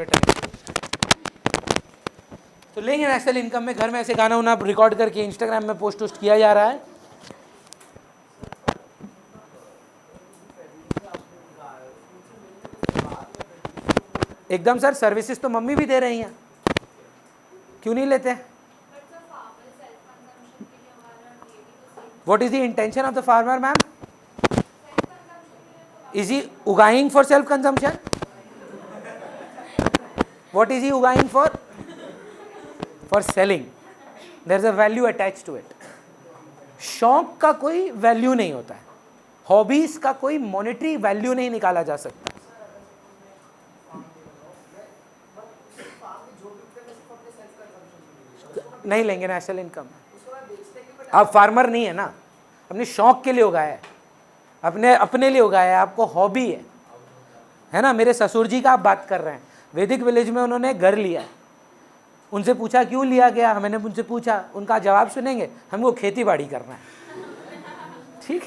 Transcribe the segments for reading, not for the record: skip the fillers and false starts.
Time. तो लेंगे national income में, घर में ऐसे गाना उना रिकॉर्ड करके इंस्टाग्राम में पोस्ट किया जा रहा है। एकदम सर, सर्विसेज तो मम्मी भी दे रही हैं, क्यों नहीं लेते? What is the intention of the farmer, ma'am? Is he ugaing for self consumption? What is he ugaing for? For selling. There is a value attached to it. शौक का कोई वैल्यू नहीं होता है, हॉबीज का कोई मॉनेटरी वैल्यू नहीं निकाला जा सकता। नहीं लेंगे नेशनल इनकम। आप फार्मर नहीं है ना, अपने शौक के लिए उगाया है, अपने लिए उगाया है, आपको हॉबी है ना। मेरे ससुर जी का आप बात कर रहे हैं, वैदिक विलेज में उन्होंने घर लिया, उनसे पूछा क्यों लिया गया, मैंने उनसे पूछा, उनका जवाब सुनेंगे, हमको खेती बाड़ी करना है। ठीक,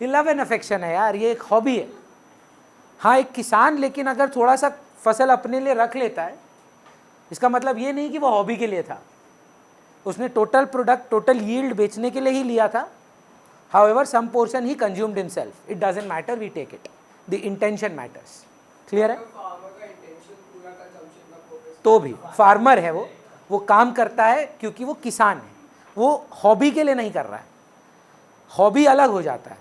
ये लव एंड अफेक्शन है यार, ये एक हॉबी है। हाँ, एक किसान लेकिन अगर थोड़ा सा फसल अपने लिए रख लेता है, इसका मतलब ये नहीं कि वो हॉबी के लिए था, उसने टोटल प्रोडक्ट, टोटल यील्ड बेचने के लिए ही लिया था। हाउएवर सम पोर्शन ही consumed himself, it doesn't matter, we take it, the intention matters. Clear है? तो भी फार्मर है, वो काम करता है क्योंकि वो किसान है, वो हॉबी के लिए नहीं कर रहा है, हॉबी अलग हो जाता है।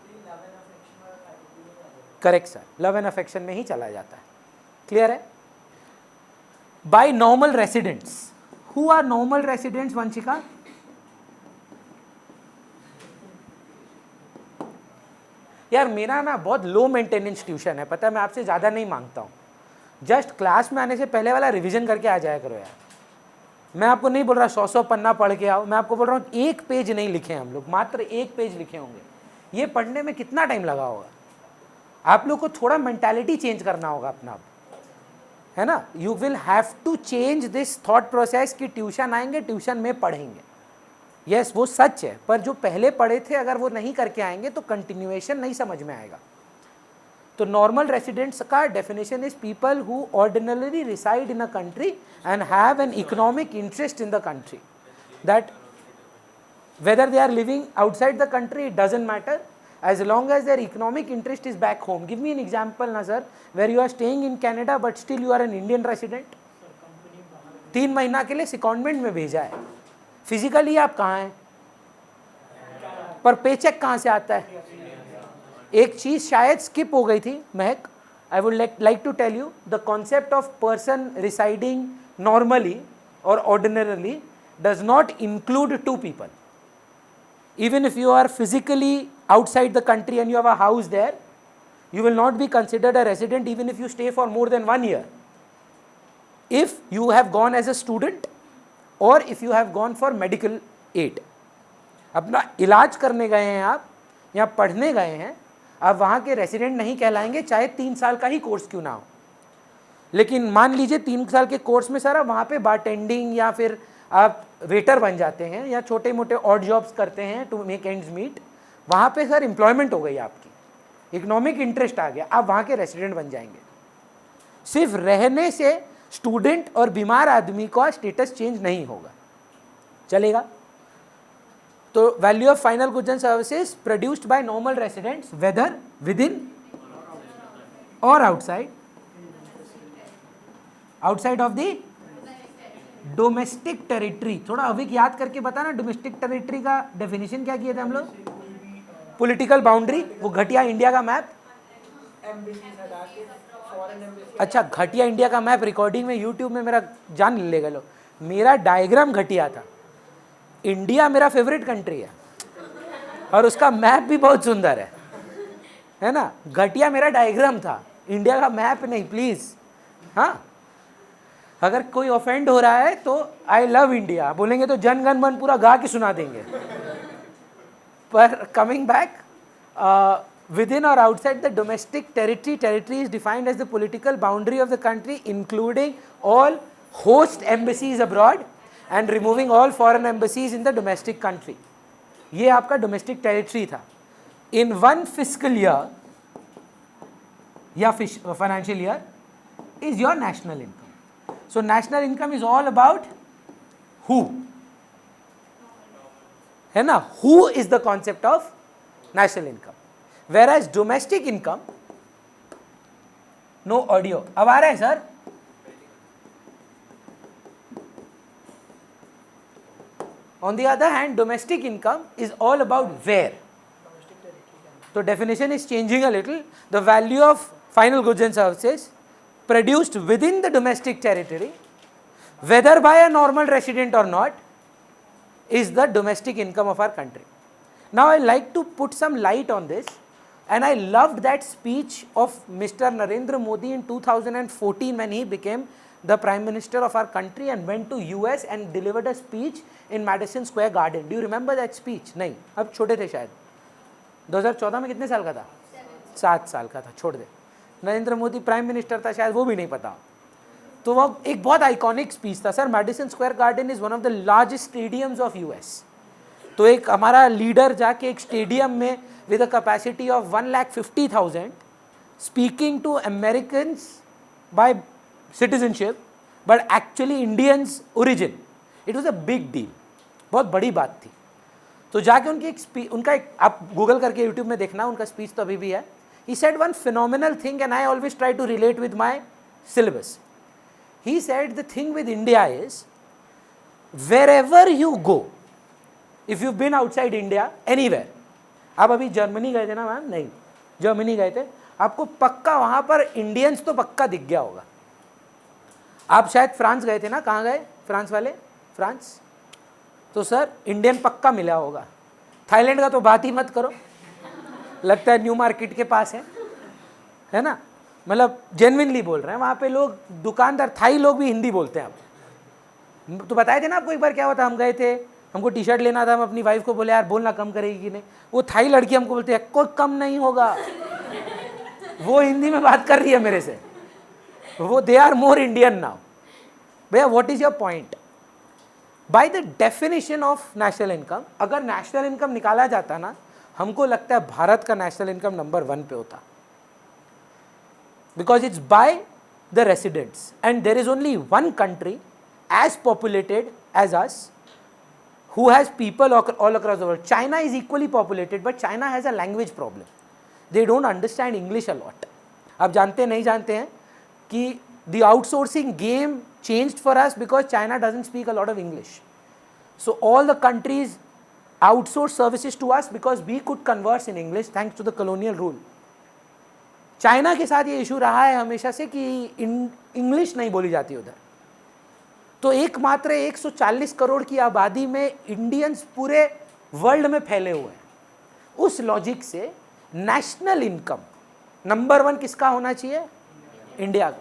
Correct sir, love and affection में ही चला जाता है। क्लियर है? By normal residents, who are normal residents Vanshika? यार मेरा ना बहुत लो मेंटेनेंस ट्यूशन है, पता है, मैं आपसे ज़्यादा नहीं मांगता हूँ, जस्ट क्लास में आने से पहले वाला रिवीजन करके आ जाया करो यार। मैं आपको नहीं बोल रहा 100 पन्ना पढ़ के आओ, मैं आपको बोल रहा हूँ एक पेज नहीं लिखे हम लोग, मात्र एक पेज लिखे होंगे, ये पढ़ने में कितना टाइम लगा होगा। आप लोग को थोड़ा मेंटालिटी चेंज करना होगा अपना, है ना। You will have to change this thought process कि ट्यूशन आएंगे, ट्यूशन में पढ़ेंगे। यस, वो सच है, पर जो पहले पढ़े थे अगर वो नहीं करके आएंगे तो कंटिन्यूएशन नहीं समझ में आएगा। तो नॉर्मल रेसिडेंट्स का definition is people who ordinarily reside in a country and have an economic interest in the country, that whether they are living outside the country, it doesn't matter, as long as their economic interest is back home. Give me an example, Nazar, where you are staying in Canada but still you are an Indian resident. 3 महीना के लिए secondment में भेजा है, physically आप कहाँ हैं, पर पेचेक कहाँ से आता है? एक चीज़ शायद स्किप हो गई थी Mahak, I would like to tell you, the concept of person residing normally or ordinarily does not include 2 people. Even if you are physically outside the country and you have a house there, you will not be considered a resident even if you stay for more than 1 year. If you have gone as a student or if you have gone for medical aid, अपना इलाज करने गए हैं आप या पढ़ने गए हैं, आप वहाँ के रेसिडेंट नहीं कहलाएंगे, चाहे 3 साल का ही कोर्स क्यों ना हो। लेकिन मान लीजिए 3 साल के कोर्स में सर आप वहाँ पे बारटेंडिंग या फिर आप वेटर बन जाते हैं या छोटे मोटे ऑड जॉब्स करते हैं टू मेक एंड्स मीट, वहाँ पे सर एम्प्लॉयमेंट हो गई आपकी, इकोनॉमिक इंटरेस्ट आ गया, आप वहाँ के रेसिडेंट बन जाएंगे। सिर्फ रहने से स्टूडेंट और बीमार आदमी का स्टेटस चेंज नहीं होगा, चलेगा। तो value of final goods and services produced by normal residents whether within or outside of the domestic territory. थोड़ा अविक याद करके बताना, डोमेस्टिक टेरिटरी का डेफिनेशन क्या किए थे हम लोग? पॉलिटिकल बाउंड्री, वो घटिया इंडिया का मैप। अच्छा, घटिया इंडिया का मैप रिकॉर्डिंग में यूट्यूब में मेरा जान ले गए लोग, मेरा डायग्राम घटिया था। इंडिया मेरा फेवरेट कंट्री है और उसका मैप भी बहुत सुंदर है ना। घटिया मेरा डायग्राम था, इंडिया का मैप नहीं, प्लीज। हाँ, अगर कोई ऑफेंड हो रहा है तो आई लव इंडिया बोलेंगे तो जन गण मन पूरा गा के सुना देंगे। पर coming back, within or outside the domestic territory, territory is defined as the political boundary of the country including all host embassies abroad and removing all foreign embassies in the domestic country. ये आपका domestic territory था। In one fiscal year या financial year, is your national income. So national income is all about who, है ना? Who is the concept of national income. Whereas domestic income, no audio. अब आ रहा है sir? On the other hand, domestic income is all about where. So definition is changing a little. The value of final goods and services produced within the domestic territory, whether by a normal resident or not, is the domestic income of our country. Now I like to put some light on this, and I loved that speech of Mr. Narendra Modi in 2014 when he became the Prime Minister of our country and went to US and delivered a speech in Madison Square Garden. Do you remember that speech? नहीं, अब छोटे थे शायद. 2014 में कितने साल का था? 7 साल का था, छोड़ दे. नरेंद्र मोदी प्राइम मिनिस्टर था, शायद वो भी नहीं पता. तो वो एक बहुत आइकॉनिक स्पीच था sir. Madison Square Garden is one of the largest stadiums of US. तो एक हमारा लीडर जाके एक स्टेडियम में with a capacity of 1,50,000 speaking to Americans by citizenship but actually Indians origin. It was a big deal, बहुत बड़ी बात थी. तो जाके उनका एक आप गूगल करके यूट्यूब में देखना, उनका स्पीच तो अभी भी है. He said one phenomenal thing, and I always try to relate with my syllabus. He said the thing with India is, wherever you go, if you've been outside India, anywhere, आप अभी Germany गए थे ना ma'am? नहीं, Germany गए थे, आपको पक्का वहाँ पर इंडियंस तो पक्का दिख गया होगा. आप शायद फ्रांस गए थे ना? कहाँ गए फ्रांस वाले? फ्रांस, तो सर इंडियन पक्का मिला होगा. थाईलैंड का तो बात ही मत करो, लगता है न्यू मार्केट के पास है ना? मतलब जेन्युइनली बोल रहे हैं, वहाँ पे लोग दुकानदार थाई लोग भी हिंदी बोलते हैं. आप तो बताए थे ना आपको एक बार क्या हुआ था, हम गए थे, हमको टी शर्ट लेना था, हम अपनी वाइफ को बोले यार बोलना कम करेगी कि नहीं. वो थाई लड़की हमको बोलती है कोई कम नहीं होगा. वो हिंदी में बात कर रही है मेरे से. वो they are more Indian now. भैया what is your point? By the definition of national income, अगर नेशनल इनकम निकाला जाता ना, हमको लगता है भारत का नेशनल इनकम नंबर 1 पे होता. Because it's by the residents and there is only one country as populated as us who has people all across the world. China is equally populated, but China has a language problem. They don't understand English a lot. आप जानते नहीं जानते हैं कि the outsourcing game changed for us because China doesn't speak a lot of English. So all the countries outsource services to us because we could converse in English thanks to the colonial rule. China के साथ ये issue रहा है हमेशा से कि English नहीं बोली जाती उधर. तो एकमात्र 140 करोड़ की आबादी में इंडियंस पूरे वर्ल्ड में फैले हुए हैं. उस लॉजिक से नेशनल इनकम नंबर 1 किसका होना चाहिए? इंडिया का.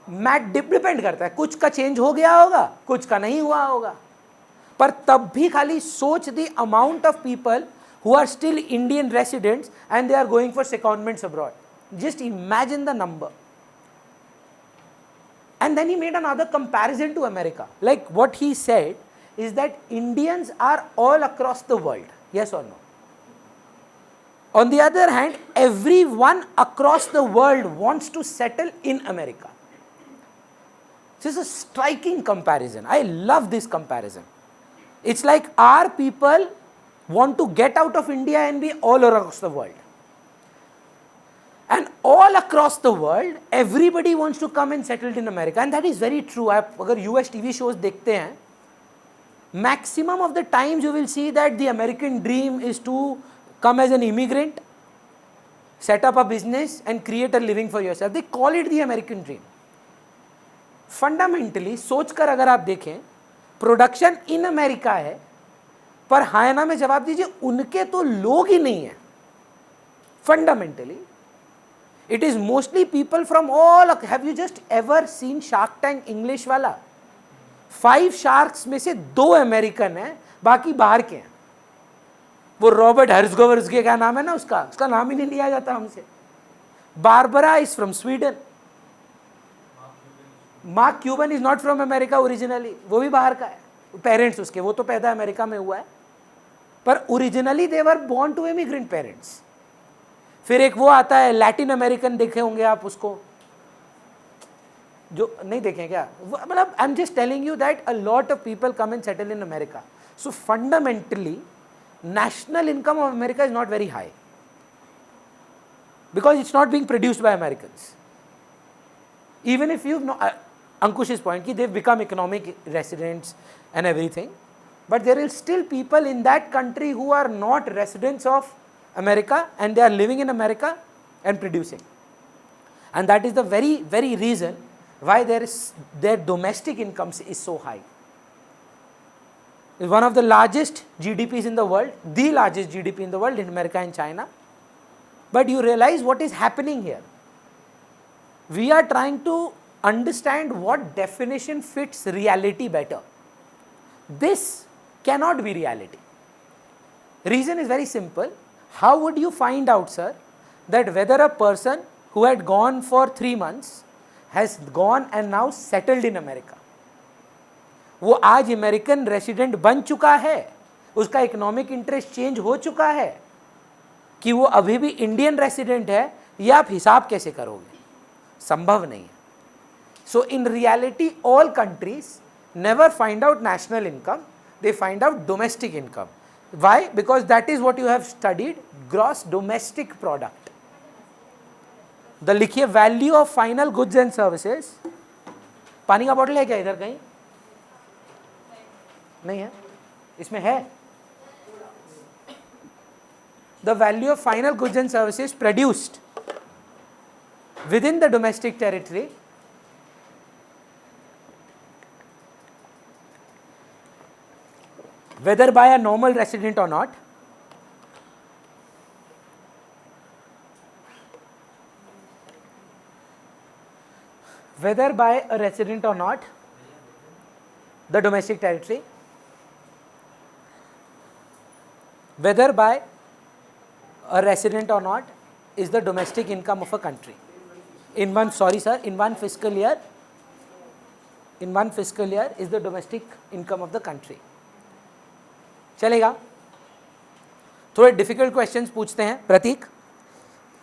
मैट डिपेंड करता है, कुछ का चेंज हो गया होगा, कुछ का नहीं हुआ होगा, पर तब भी खाली सोच the amount of people who are still Indian residents and they are going for secondments abroad. Just imagine the number. And then he made another comparison to America. Like what he said is that Indians are all across the world. Yes or no? On the other hand, everyone across the world wants to settle in America. This is a striking comparison. I love this comparison. It's like our people want to get out of India and be all across the world. And all across the world, everybody wants to come and settle in America, and that is very true. आप अगर US TV shows देखते हैं, maximum of the times you will see that the American dream is to come as an immigrant, set up a business and create a living for yourself. They call it the American dream. Fundamentally, सोचकर अगर आप देखें, production in America है, पर हायना में जवाब दीजिए उनके तो लोग ही नहीं हैं. Fundamentally, it is mostly people from all. Have you just ever seen Shark Tank English वाला? 5 sharks में से 2 अमेरिकन हैं, बाकी बाहर के हैं. वो रॉबर्ट हर्जगोवर्स के क्या नाम है ना, उसका नाम ही नहीं लिया जाता हमसे. Barbara is from Sweden. Mark Cuban is not from America originally, वो भी बाहर का है. पेरेंट्स उसके वो तो पैदा अमेरिका में हुआ है, पर originally they were born to immigrant parents. फिर एक वो आता है लैटिन अमेरिकन, देखे होंगे आप उसको, जो नहीं देखें क्या, मतलब I am just telling you that a lot of people come and settle in America. So fundamentally national income of America is not very high because it's not being produced by Americans. Even if you know Ankush's point ki they've become economic residents and everything, but there are still people in that country who are not residents of America and they are living in America and producing, and that is the very reason why their domestic incomes is so high. Is one of the largest GDPs in the world, the largest GDP in the world in America and China. But you realize what is happening here. We are trying to understand what definition fits reality better. This cannot be reality. Reason is very simple. How would you find out, sir, that whether a person who had gone for 3 months has gone and now settled in America, वो आज American resident बन चुका है, उसका economic interest change हो चुका है, कि वो अभी भी इंडियन रेसिडेंट है, ये आप हिसाब कैसे करोगे? संभव नहीं है. So in reality all countries never find out national income, they find out domestic income. Why? Because that is what you have studied, gross domestic product. The लिखिए value of final goods and services. पानी का bottle है क्या इधर कहीं? नहीं है, इसमें है. The value of final goods and services produced with in the domestic territory whether by a normal resident or not, whether by a resident or not, the domestic territory, whether by a resident or not, is the domestic income of a country. In one, sorry sir, in one fiscal year is the domestic income of the country. चलेगा? थोड़े difficult questions पूछते हैं Prateek.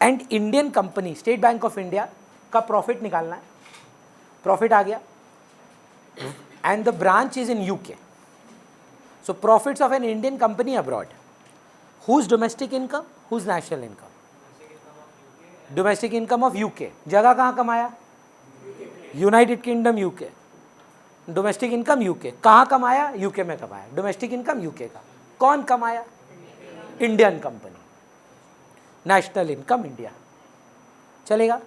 And Indian company State Bank of India का profit निकालना है. Profit आ गया and the branch is in UK. So profits of an Indian company abroad, whose domestic income, whose national income? Domestic income of UK. जगह कहाँ कमाया? United Kingdom, UK. Domestic income UK. कहाँ कमाया? UK में कमाया. Domestic income UK का. कौन कमाया? Indian company. National income India. चलेगा?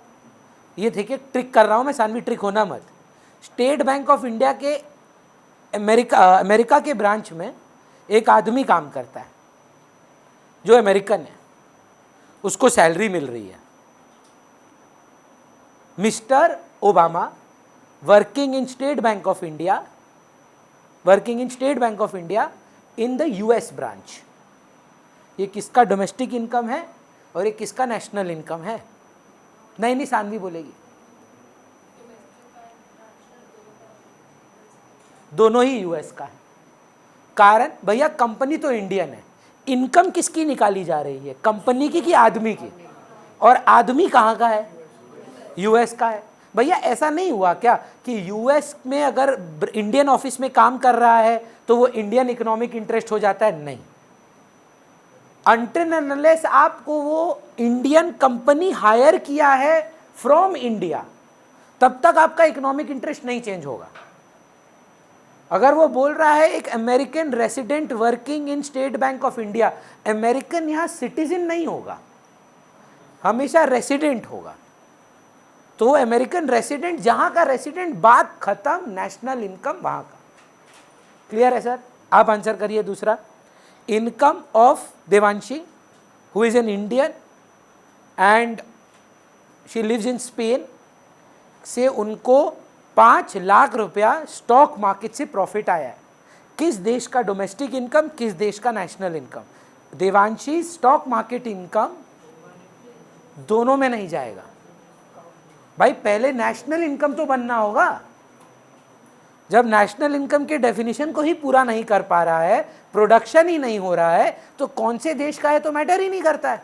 ये देखिए ट्रिक कर रहा हूँ मैं, सानवी ट्रिक होना मत. स्टेट बैंक ऑफ इंडिया के अमेरिका के ब्रांच में एक आदमी काम करता है जो अमेरिकन है, उसको सैलरी मिल रही है. Mister Obama working in State Bank of India in the US branch. ये किसका डोमेस्टिक इनकम है और ये किसका नेशनल इनकम है? नहीं सानवी बोलेगी. दोनों ही यूएस का है. कारण भैया कंपनी तो इंडियन है, इनकम किसकी निकाली जा रही है? कंपनी की कि आदमी की? और आदमी कहाँ का है? यूएस का है. भैया ऐसा नहीं हुआ क्या कि यूएस में अगर इंडियन ऑफिस में काम कर रहा है तो वो इंडियन इकोनॉमिक इंटरेस्ट हो जाता है? नहीं. अनटिल एंड अनलेस आपको वो इंडियन कंपनी हायर किया है फ्रॉम इंडिया, तब तक आपका इकोनॉमिक इंटरेस्ट नहीं चेंज होगा. अगर वो बोल रहा है एक American resident working in state Bank of India, American यहां सिटीजन नहीं होगा, हमेशा रेसिडेंट होगा. तो अमेरिकन रेसिडेंट, जहां का रेसिडेंट, बात खत्म. नेशनल इनकम वहां का. क्लियर है सर? आप आंसर करिए दूसरा. Income of Devanshi who is an Indian and she lives in Spain, से उनको 5 लाख रुपया स्टॉक मार्केट से प्रॉफिट आया है. किस देश का डोमेस्टिक इनकम, किस देश का national income? Devanshi stock market income दोनों में नहीं जाएगा भाई. पहले नेशनल इनकम तो बनना होगा. जब नेशनल इनकम के डेफिनेशन को ही पूरा नहीं कर पा रहा है, प्रोडक्शन ही नहीं हो रहा है, तो कौन से देश का है तो मैटर ही नहीं करता है.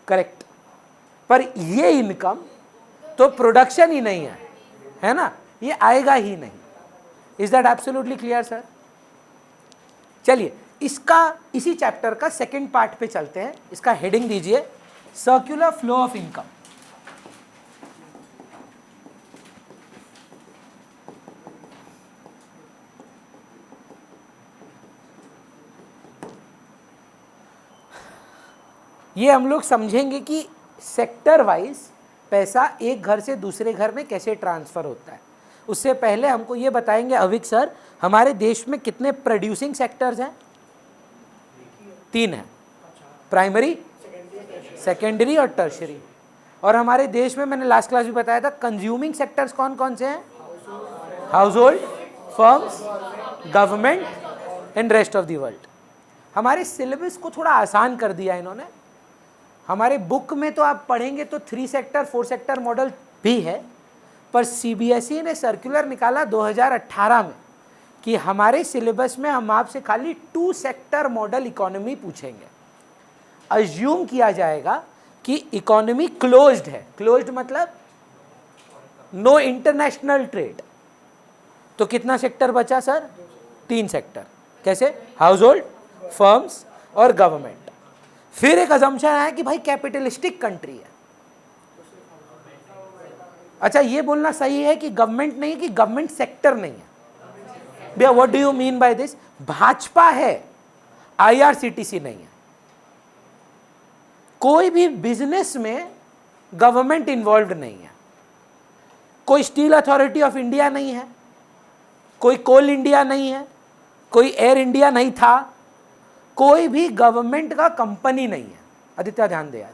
करेक्ट। पर ये इनकम तो प्रोडक्शन ही नहीं है ना, ये आएगा ही नहीं। Is that absolutely clear sir? चलिए इसका, इसी चैप्टर का सेकंड पार्ट पे चलते हैं। इसका हेडिंग दीजिए सर्कुलर फ्लो ऑफ इनकम। ये हम लोग समझेंगे कि सेक्टर वाइज पैसा एक घर से दूसरे घर में कैसे ट्रांसफ़र होता है। उससे पहले हमको ये बताएंगे अविक सर, हमारे देश में कितने प्रोड्यूसिंग सेक्टर्स हैं? 3 हैं, प्राइमरी, सेकेंडरी और टर्शरी। और हमारे देश में मैंने लास्ट क्लास भी बताया था कंज्यूमिंग सेक्टर्स कौन कौन से हैं? House hold, firms, government and rest of the world. हमारे सिलेबस को थोड़ा आसान कर दिया इन्होंने। हमारे बुक में तो आप पढ़ेंगे तो 3 सेक्टर 4 सेक्टर मॉडल भी है, पर सीबीएसई ने सर्कुलर निकाला 2018 में कि हमारे सिलेबस में हम आपसे खाली 2 सेक्टर मॉडल इकोनॉमी पूछेंगे। अज्यूम किया जाएगा कि इकोनॉमी क्लोज्ड है। क्लोज्ड मतलब नो इंटरनेशनल ट्रेड। तो कितना सेक्टर बचा सर? 3 सेक्टर। कैसे? हाउस होल्ड, फर्म्स और गवर्नमेंट। फिर एक अजम्पशन है कि भाई कैपिटलिस्टिक कंट्री है। अच्छा ये बोलना सही है कि गवर्नमेंट नहीं है, कि गवर्नमेंट सेक्टर नहीं है? भैया what do you mean by this? Bhajpa है, आईआरसीटीसी नहीं है। कोई भी बिजनेस में गवर्नमेंट इन्वॉल्व नहीं है। कोई स्टील अथॉरिटी ऑफ इंडिया नहीं है, कोई कोल इंडिया नहीं है, कोई एयर इंडिया नहीं था, कोई भी गवर्नमेंट का कंपनी नहीं है। आदित्य ध्यान दे यार,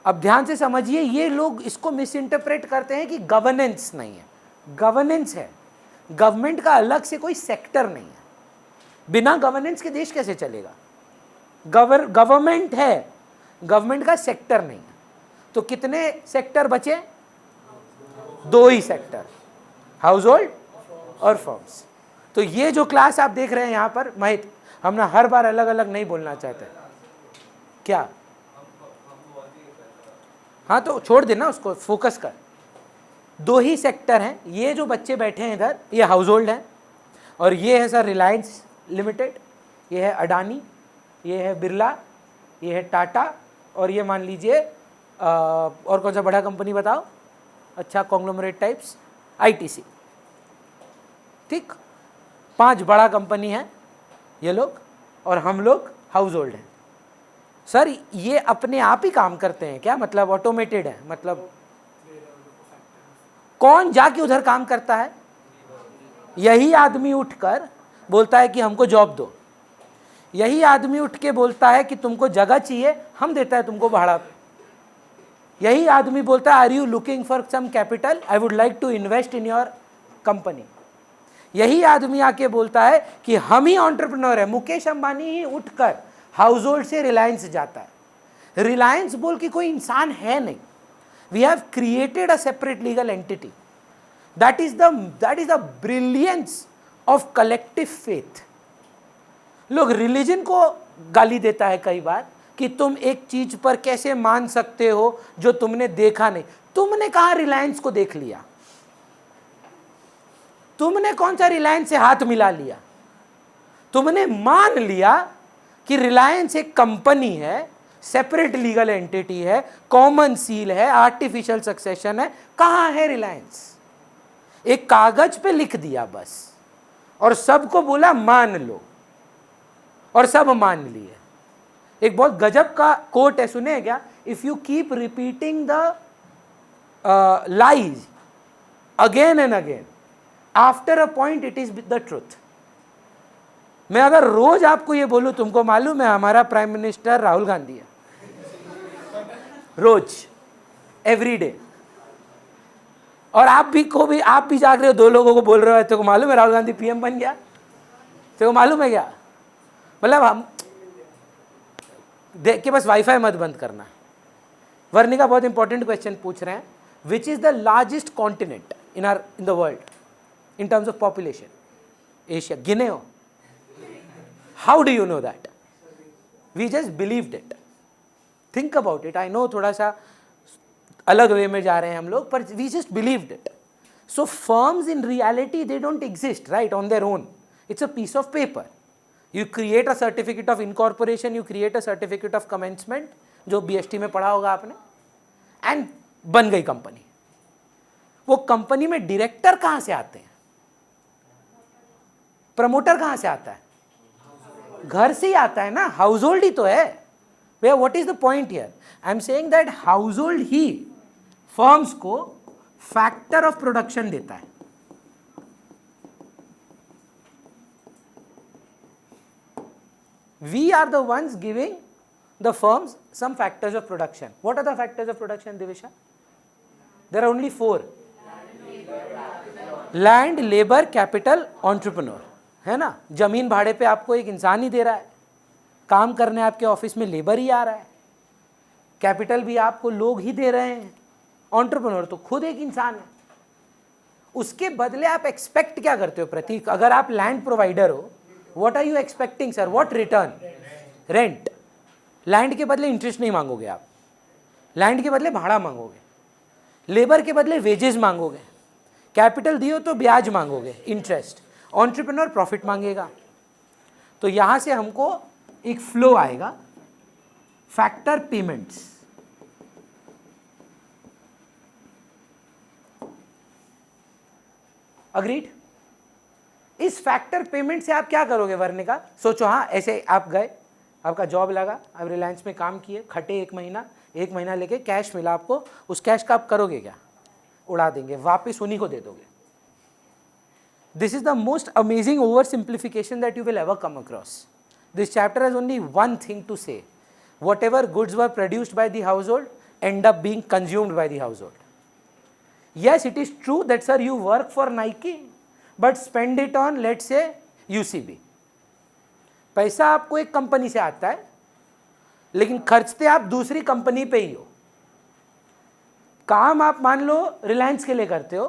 अब ध्यान से समझिए। ये लोग इसको मिस इंटरप्रेट करते हैं कि गवर्नेंस नहीं है। गवर्नेंस है, गवर्नमेंट का अलग से कोई सेक्टर नहीं है। बिना गवर्नेंस के देश कैसे चलेगा? गवर्नमेंट है, गवर्नमेंट का सेक्टर नहीं है। तो कितने सेक्टर बचे? 2 ही सेक्टर, हाउस होल्ड और फर्म्स। तो ये जो क्लास आप देख रहे हैं यहाँ पर, महित, हम ना हर बार अलग अलग नहीं बोलना चाहते। क्या? हाँ तो छोड़ देना उसको, फोकस कर। 2 ही सेक्टर हैं। ये जो बच्चे बैठे हैं इधर, ये हाउस होल्ड है, और ये है सर रिलायंस लिमिटेड, ये है अडानी, ये है बिरला, ये है टाटा, और ये मान लीजिए और कौन सा बड़ा कंपनी बताओ? अच्छा कॉन्ग्लोमरेट टाइप्स, आईटीसी। ठीक, 5 बड़ा कंपनी है ये लोग, और हम लोग हाउस होल्ड हैं। सर ये अपने आप ही काम करते हैं क्या? मतलब ऑटोमेटेड है? मतलब कौन जाके उधर काम करता है? यही आदमी उठकर बोलता है कि हमको जॉब दो। यही आदमी उठ के बोलता है कि तुमको जगह चाहिए, हम देता है तुमको भाड़ा। यही आदमी बोलता है are you looking for some capital, I would like to invest in your company. यही आदमी आके बोलता है कि हम ही एंटरप्रेन्योर है। मुकेश अंबानी ही उठकर हाउस होल्ड से रिलायंस जाता है। रिलायंस बोल के कोई इंसान है नहीं। We have created a separate legal entity. That is the brilliance of collective faith. लोग रिलीजन को गाली देता है कई बार कि तुम एक चीज पर कैसे मान सकते हो जो तुमने देखा नहीं। तुमने कहा रिलायंस को देख लिया? तुमने कौन सा रिलायंस से हाथ मिला लिया? तुमने मान लिया कि रिलायंस एक कंपनी है, सेपरेट लीगल एंटिटी है, कॉमन सील है, आर्टिफिशियल सक्सेशन है। कहां है रिलायंस? एक कागज पे लिख दिया बस, और सबको बोला मान लो, और सब मान लिए। एक बहुत गजब का कोट है, सुने क्या? If you keep repeating the lies again and again, after a point it is the truth. मैं अगर रोज आपको ये बोलूं, तुमको मालूम है हमारा प्राइम मिनिस्टर राहुल गांधी है, रोज, एवरी डे, और आप भी जाग रहे हो, 2 लोगों को बोल रहे हो तेरे को मालूम है राहुल गांधी पीएम बन गया, तेरे को मालूम है क्या? मतलब हम देख के बस वाईफाई मत बंद करना। वर्णिका बहुत इंपॉर्टेंट क्वेश्चन पूछ रहे हैं, which is the largest continent in the world in terms of population? Asia. गिने हो? How do you know that? We just believed it. Think about it. I know थोड़ा सा अलग वे में जा रहे हैं हम लोग, पर we just believed it. So firms in reality they don't exist right on their own. It's a piece of paper. You create a certificate of incorporation, you create a certificate of commencement, जो BST में पढ़ा होगा आपने, and बन गई company. वो company में director कहां से आते हैं? प्रमोटर कहां से आता है? घर से ही आता है ना, हाउस होल्ड ही तो है. भैया what is the point here? I am saying that house hold he firms को फैक्टर ऑफ प्रोडक्शन देता है. We are the ones giving the firms some factors of production. What are the factors of production, Divisha? There are only 4. Land, labor, capital, entrepreneur. है ना? जमीन भाड़े पे आपको एक इंसान ही दे रहा है, काम करने आपके ऑफिस में लेबर ही आ रहा है, कैपिटल भी आपको लोग ही दे रहे हैं, एंटरप्रेन्योर तो खुद एक इंसान है. उसके बदले आप एक्सपेक्ट क्या करते हो प्रतीक? अगर आप लैंड प्रोवाइडर हो, what are you expecting sir? What return? Rent. Land के बदले इंटरेस्ट नहीं मांगोगे आप, लैंड के बदले भाड़ा मांगोगे, लेबर के बदले वेजेस मांगोगे, कैपिटल दियो तो ब्याज मांगोगे, इंटरेस्ट. एंटरप्रेन्योर प्रॉफिट मांगेगा. तो यहां से हमको एक फ्लो आएगा, फैक्टर पेमेंट्स. अग्रीड? इस फैक्टर पेमेंट से आप क्या करोगे वर्णिका? सोचो. हाँ, ऐसे आप गए, आपका जॉब लगा, आप रिलायंस में काम किए, खटे एक महीना लेके कैश मिला आपको. उस कैश का आप करोगे क्या? उड़ा देंगे, वापस उन्हीं को दे दोगे. This is the most amazing over simplification that you will ever come across. This chapter has only one thing to say. Whatever goods were produced by the household and up being consumed by the household. Yes, it is true that sir you work for Nike, but spend it on let's say UCB. पैसा आपको एक company से आता है, लेकिन खर्चते आप दूसरी company पे ही हो. काम आप मान लो रिलायंस के लिए करते हो,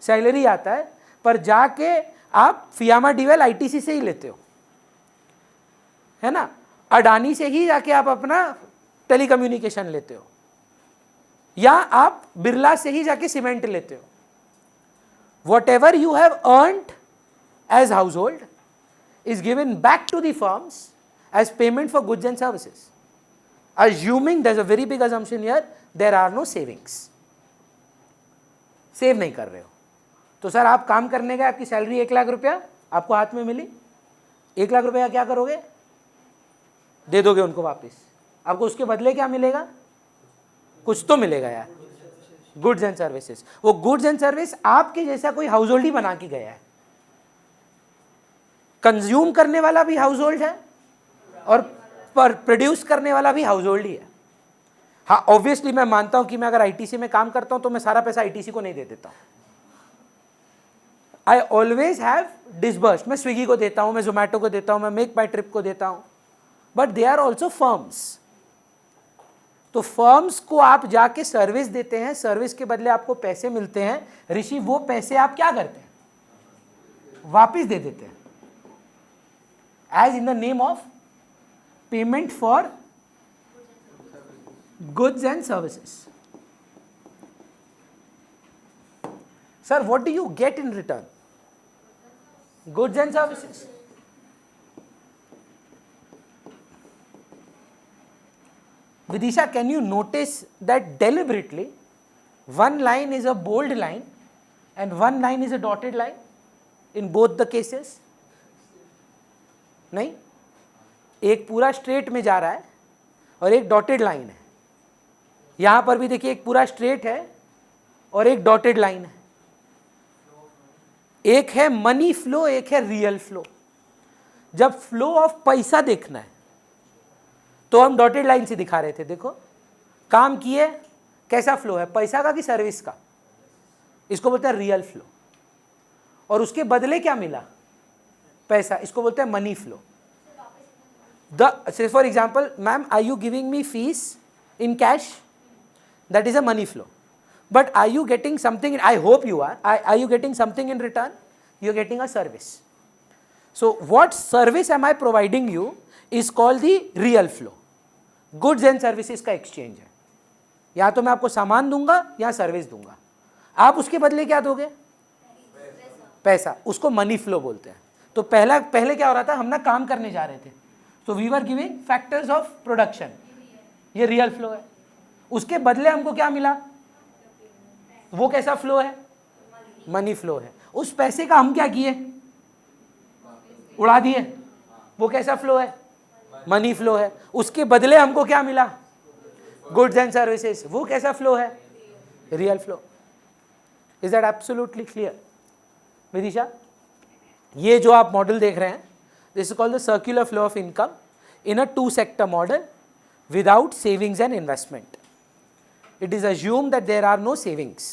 सैलरी आता है, पर जाके आप फियामा डीवेल ITC से ही लेते हो, है ना? अडानी से ही जाके आप अपना टेलीकम्युनिकेशन लेते हो, या आप बिरला से ही जाके सीमेंट लेते हो. Whatever you have earned as household is given back to the firms as payment for goods and services. Assuming there is a very big assumption here, there are no savings. Save नहीं कर रहे हो तो sir आप काम करने गए, आपकी सैलरी 1 लाख रुपया आपको हाथ में मिली, 1 लाख रुपया क्या करोगे? दे दोगे उनको वापस. आपको उसके बदले क्या मिलेगा? कुछ तो मिलेगा यार, गुड्स एंड सर्विसेज. वो गुड्स एंड सर्विस आपके जैसा कोई हाउस होल्ड ही बना के गया है. कंज्यूम करने वाला भी हाउस होल्ड है और प्रोड्यूस करने वाला भी हाउस होल्ड ही है. हाँ, ऑब्वियसली मैं मानता हूं कि मैं अगर ITC में काम करता हूं तो मैं सारा पैसा ITC को नहीं दे देता हूं. I always have disbursed. मैं स्विगी को देता हूं, मैं जोमैटो को देता हूं, मैं मेक माई ट्रिप को देता हूं, but they are also firms. तो फर्म्स को आप जाके सर्विस देते हैं, सर्विस के बदले आपको पैसे मिलते हैं. ऋषि, वो पैसे आप क्या करते हैं? वापिस दे देते हैं, as in the name of payment for goods and services. Sir what do you get in return? Goods and services. Vidisha, can you notice that deliberately one line is a bold line and one line is a dotted line in both the cases? नहीं, एक पूरा straight में जा रहा है और एक dotted line है. यहां पर भी देखिए एक पूरा स्ट्रेट है और एक डॉटेड लाइन है. एक है मनी फ्लो, एक है रियल फ्लो. जब फ्लो ऑफ पैसा देखना है तो हम डॉटेड लाइन से दिखा रहे थे. देखो काम किए, कैसा फ्लो है, पैसा का कि सर्विस का? इसको बोलते हैं रियल फ्लो. और उसके बदले क्या मिला? पैसा. इसको बोलते हैं money flow. say for example, ma'am, are you giving me fees in cash? That is a money flow. But are you getting something? I hope you are. Are you getting something in return? You are getting a service. So what service am I providing you is called the real flow. Goods and services का exchange है। या तो मैं आपको सामान दूंगा या service दूंगा, आप उसके बदले क्या दोगे? पैसा। उसको मनी फ्लो बोलते हैं। तो पहले क्या हो रहा था, हम ना काम करने जा रहे थे, तो we were giving factors of production, ये रियल फ्लो है। उसके बदले हमको क्या मिला? वो कैसा फ्लो है? मनी फ्लो है। उस पैसे का हम क्या किए? उड़ा दिए। वो कैसा फ्लो है? मनी फ्लो है। उसके बदले हमको क्या मिला? Goods and services. वो कैसा फ्लो है? Real flow. Is that absolutely clear Vidisha? ये जो आप मॉडल देख रहे हैं, this is called the circular flow of income in a 2 sector model without savings and investment. It is assumed that there are no savings.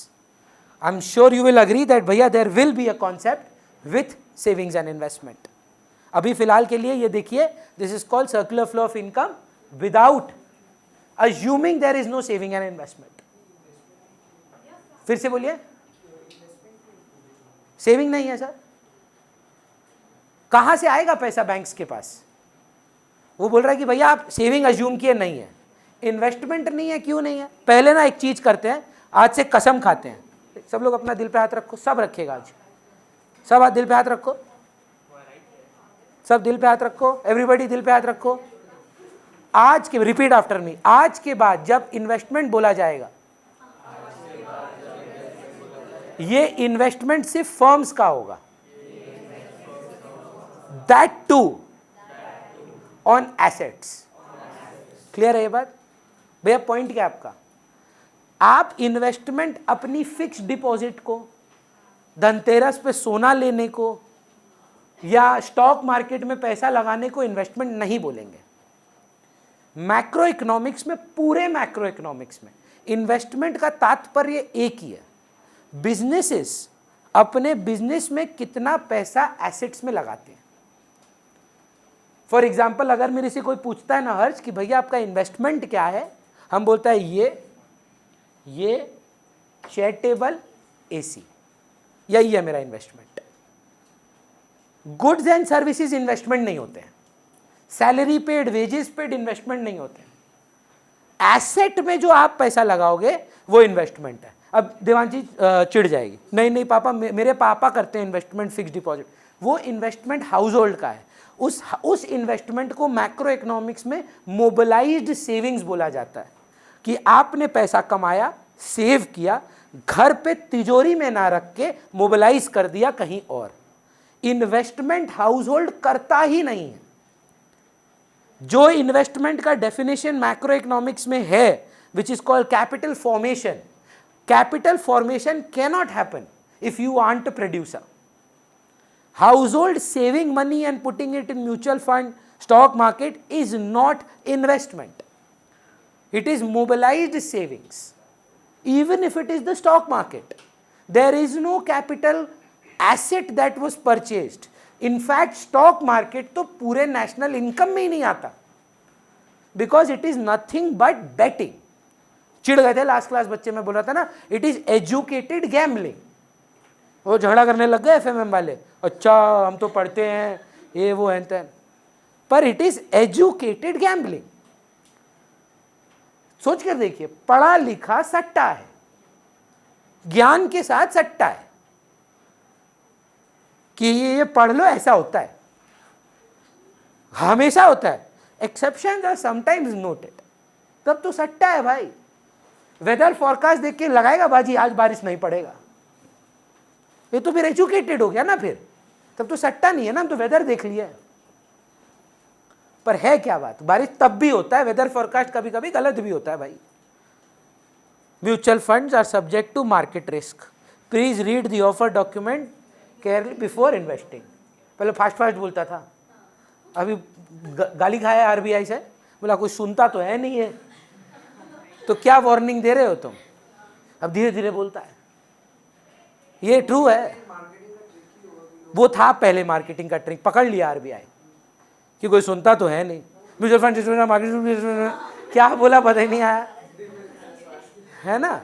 I'm sure you will agree that भैया there will be a concept with savings and investment. अभी फिलहाल के लिए ये देखिए, this is called circular flow of income without assuming there is no saving and investment. फिर से बोलिए, सेविंग नहीं है सर, कहां से आएगा पैसा बैंक्स के पास? वो बोल रहा है कि भैया आप सेविंग अज्यूम किए, नहीं है, इन्वेस्टमेंट नहीं है। क्यों नहीं है? पहले ना एक चीज करते हैं, आज से कसम खाते हैं, सब लोग अपना दिल पे हाथ रखो, सब रखेगा आज, सब हाथ दिल पे हाथ रखो, सब दिल पे हाथ रखो, एवरीबॉडी दिल पे हाथ रखो। आज के, रिपीट आफ्टर मी, आज के बाद जब इन्वेस्टमेंट बोला जाएगा, ये इन्वेस्टमेंट सिर्फ फर्म्स का होगा, that too on assets. Clear है ये बात? भैया पॉइंट क्या आपका? आप इन्वेस्टमेंट अपनी फिक्स डिपॉजिट को, धनतेरस पे सोना लेने को या स्टॉक मार्केट में पैसा लगाने को इन्वेस्टमेंट नहीं बोलेंगे। मैक्रो इकोनॉमिक्स में, पूरे मैक्रो इकोनॉमिक्स में इन्वेस्टमेंट का तात्पर्य एक ही है, बिजनेसेस अपने बिजनेस में कितना पैसा एसेट्स में लगाते हैं। फॉर एग्जाम्पल, अगर मेरे से कोई पूछता है ना हर्ष कि भैया आपका इन्वेस्टमेंट क्या है, हम बोलता है ये शेयर टेबल एसी, यही है मेरा investment. Goods and services investment नहीं होते हैं, salary paid, wages paid investment नहीं होते हैं। एसेट में जो आप पैसा लगाओगे वो इन्वेस्टमेंट है। अब देवांशी चिढ़ जाएगी, नहीं नहीं पापा, मेरे पापा करते हैं इन्वेस्टमेंट फिक्स डिपॉजिट। वो इन्वेस्टमेंट हाउस होल्ड का है। उस इन्वेस्टमेंट को मैक्रो इकोनॉमिक्स में मोबिलाइज्ड सेविंग्स बोला जाता है, कि आपने पैसा कमाया, सेव किया, घर पे तिजोरी में ना रख के मोबिलाइज कर दिया कहीं और। इन्वेस्टमेंट हाउस होल्ड करता ही नहीं है। जो इन्वेस्टमेंट का डेफिनेशन मैक्रो इकोनॉमिक्स में है, which is called capital formation, capital formation cannot happen if you aren't producer. Household saving money and putting it in mutual fund, stock market is not investment. It is mobilized savings. Even if it is the stock market, there is no capital asset that was purchased. In fact, stock market तो पूरे national income में ही नहीं आता, because it is nothing but betting. चिढ़ गए थे last class बच्चे में बोल रहा था ना, it is educated gambling. वो झगड़ा करने लग गए एफएमएम वाले, अच्छा हम तो पढ़ते हैं ये वो है तेन, पर इट इज एजुकेटेड गैम्बलिंग। सोच कर देखिए, पढ़ा लिखा सट्टा है, ज्ञान के साथ सट्टा है, कि ये पढ़ लो ऐसा होता है, हमेशा होता है, एक्सेप्शन आर समटाइम्स नोटेड, तब तो सट्टा है भाई। वेदर फॉरकास्ट देख के लगाएगा बाजी आज बारिश नहीं पड़ेगा, ये तो फिर एजुकेटेड हो गया ना, फिर तब तो सट्टा नहीं है ना, हम तो वेदर देख लिया है। पर है क्या बात, बारिश तब भी होता है, वेदर फोरकास्ट कभी कभी गलत भी होता है भाई। Mutual funds are subject to market risk, please read the offer document carefully before investing. पहले फास्ट बोलता था, अभी गाली खाया आरबीआई से, बोला कोई सुनता तो है नहीं है, तो क्या वार्निंग दे रहे हो तुम। अब धीरे धीरे बोलता है, ये ट्रू है। वो था पहले मार्केटिंग का ट्रिक, पकड़ लिया आरबीआई कि कोई सुनता तो है नहीं, म्यूचुअल फंड मार्केट क्या बोला पता ही नहीं आया, है ना।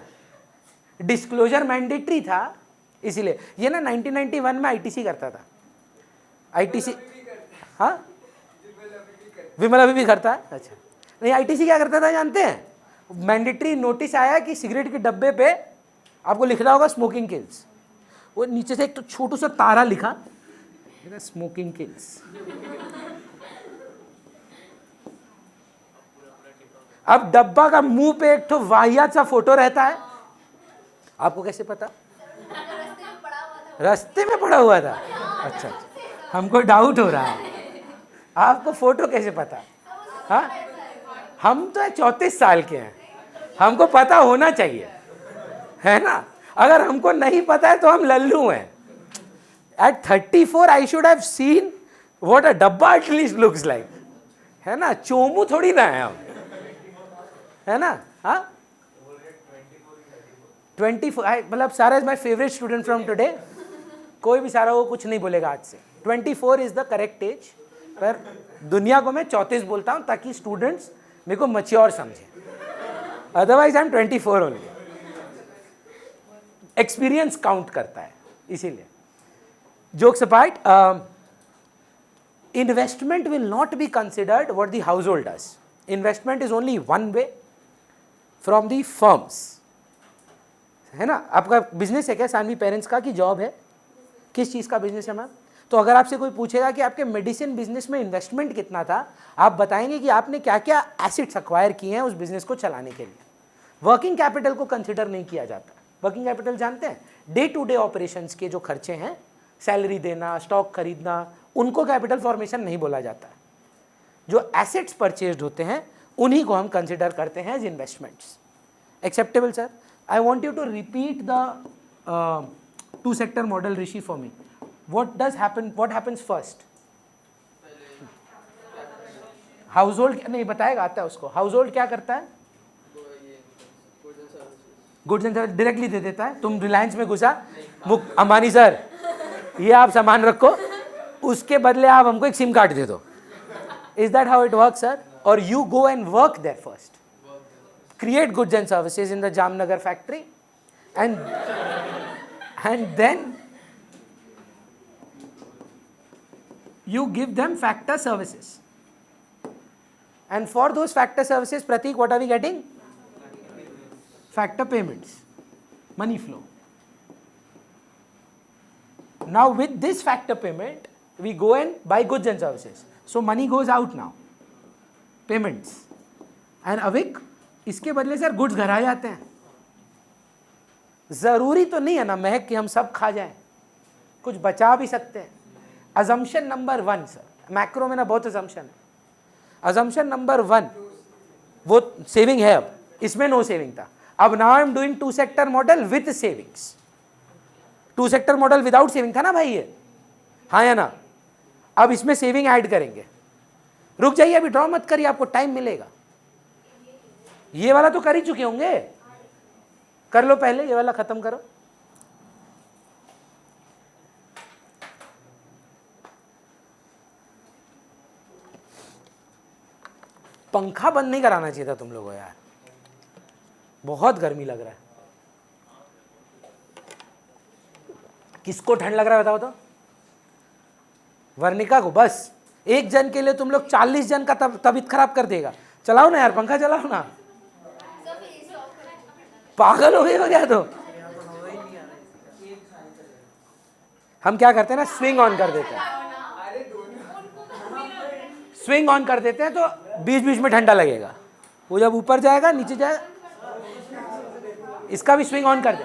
डिस्क्लोजर मैंडेटरी था, इसीलिए ये ना 1991 में आईटीसी करता था। आईटीसी, हाँ विमल अभी भी करता है, अच्छा नहीं, आईटीसी क्या करता था जानते हैं? मैंडेटरी नोटिस आया कि सिगरेट के डब्बे पे आपको लिखना होगा स्मोकिंग किल्स, वो नीचे से एक तो छोटू सा तारा लिखा, स्मोकिंग किल्स। अब डब्बा का मुंह पे एक तो वाहियात सा फोटो रहता है, आपको कैसे पता? रास्ते में पड़ा हुआ था। अच्छा, हमको डाउट हो रहा है, आपको फोटो कैसे पता? हाँ, हम तो 34 साल के हैं, हमको पता होना चाहिए, है ना? अगर हमको नहीं पता है तो हम लल्लू हैं। At 34 I should have seen what a डब्बा at least looks like, है ना? चोमू थोड़ी ना है हम, है ना? हाँ, 24 मतलब सारा is my favourite student from today. कोई भी सारा वो कुछ नहीं बोलेगा आज से। 24 इज द करेक्ट एज, पर दुनिया को मैं 34 बोलता हूँ ताकि स्टूडेंट्स मेरे को मैच्योर समझे, otherwise I am 24 only. Experience count करता है, इसीलिए। Jokes apart, investment will not be considered what the household does. Investment is only one way from the firms, है ना? आपका बिजनेस है क्या? सानवी पेरेंट्स का कि जॉब है? किस चीज़ का बिजनेस है मैम? तो अगर आपसे कोई पूछेगा कि आपके मेडिसिन बिजनेस में इन्वेस्टमेंट कितना था, आप बताएंगे कि आपने क्या क्या एसेट्स अक्वायर किए हैं उस बिजनेस को चलाने के लिए। वर्किंग कैपिटल को कंसिडर नहीं किया जाता। वर्किंग कैपिटल जानते हैं? डे टू डे ऑपरेशंस के जो खर्चे हैं, सैलरी देना, स्टॉक खरीदना, उनको कैपिटल फॉर्मेशन नहीं बोला जाता। जो एसेट्स परचेज्ड होते हैं उन्हीं को हम कंसिडर करते हैं as investments. Acceptable sir? I want you to repeat the two sector model Rishi for me. What does happen, what happens first? Household नहीं बताएगा, आता है उसको। हाउस होल्ड क्या करता है? गुड्स एंड सर्विस डायरेक्टली दे देता है। तुम रिलायंस में घुसा, अंबानी सर ये आप सामान रखो, उसके बदले आप हमको एक सिम कार्ड दे दो। Is that how it work sir? और you go and work there first, create goods and services in the Jamnagar factory, and then you give them factor services, and for those factor services, Pratik, what are we getting? Factor payments, money flow. Now with this factor payment we go and buy goods and services, so money goes out now, payments, and Avik इसके बदले sir goods घर आ जाते हैं। जरूरी तो नहीं है ना महक कि हम सब खा जाएं, कुछ बचा भी सकते हैं। अजम्पशन नंबर 1 सर, मैक्रो में ना बहुत अजम्पशन है। अजम्पशन नंबर 1, वो सेविंग है, अब इसमें नो सेविंग था। अब now I am doing two sector model with savings. Two sector model without saving था ना भाई ये, हाँ या ना? अब इसमें सेविंग ऐड करेंगे। रुक जाइए, अभी ड्रॉ मत करिए, आपको टाइम मिलेगा। ये वाला तो कर ही चुके होंगे, कर लो पहले, ये वाला खत्म करो। पंखा बंद नहीं कराना चाहिए था तुम लोगों को यार, बहुत गर्मी लग रहा है। किसको ठंड लग रहा है बताओ तो? वर्णिका को। बस एक जन के लिए तुम लोग 40 जन का तबीयत खराब कर देगा। चलाओ ना यार, पंखा चलाओ ना। पागल हो गए हो क्या? तो हम क्या करते हैं ना, स्विंग ऑन कर देते हैं। स्विंग ऑन कर देते हैं तो बीच बीच में ठंडा लगेगा। वो जब ऊपर जाएगा नीचे जाएगा, इसका भी स्विंग ऑन कर दे।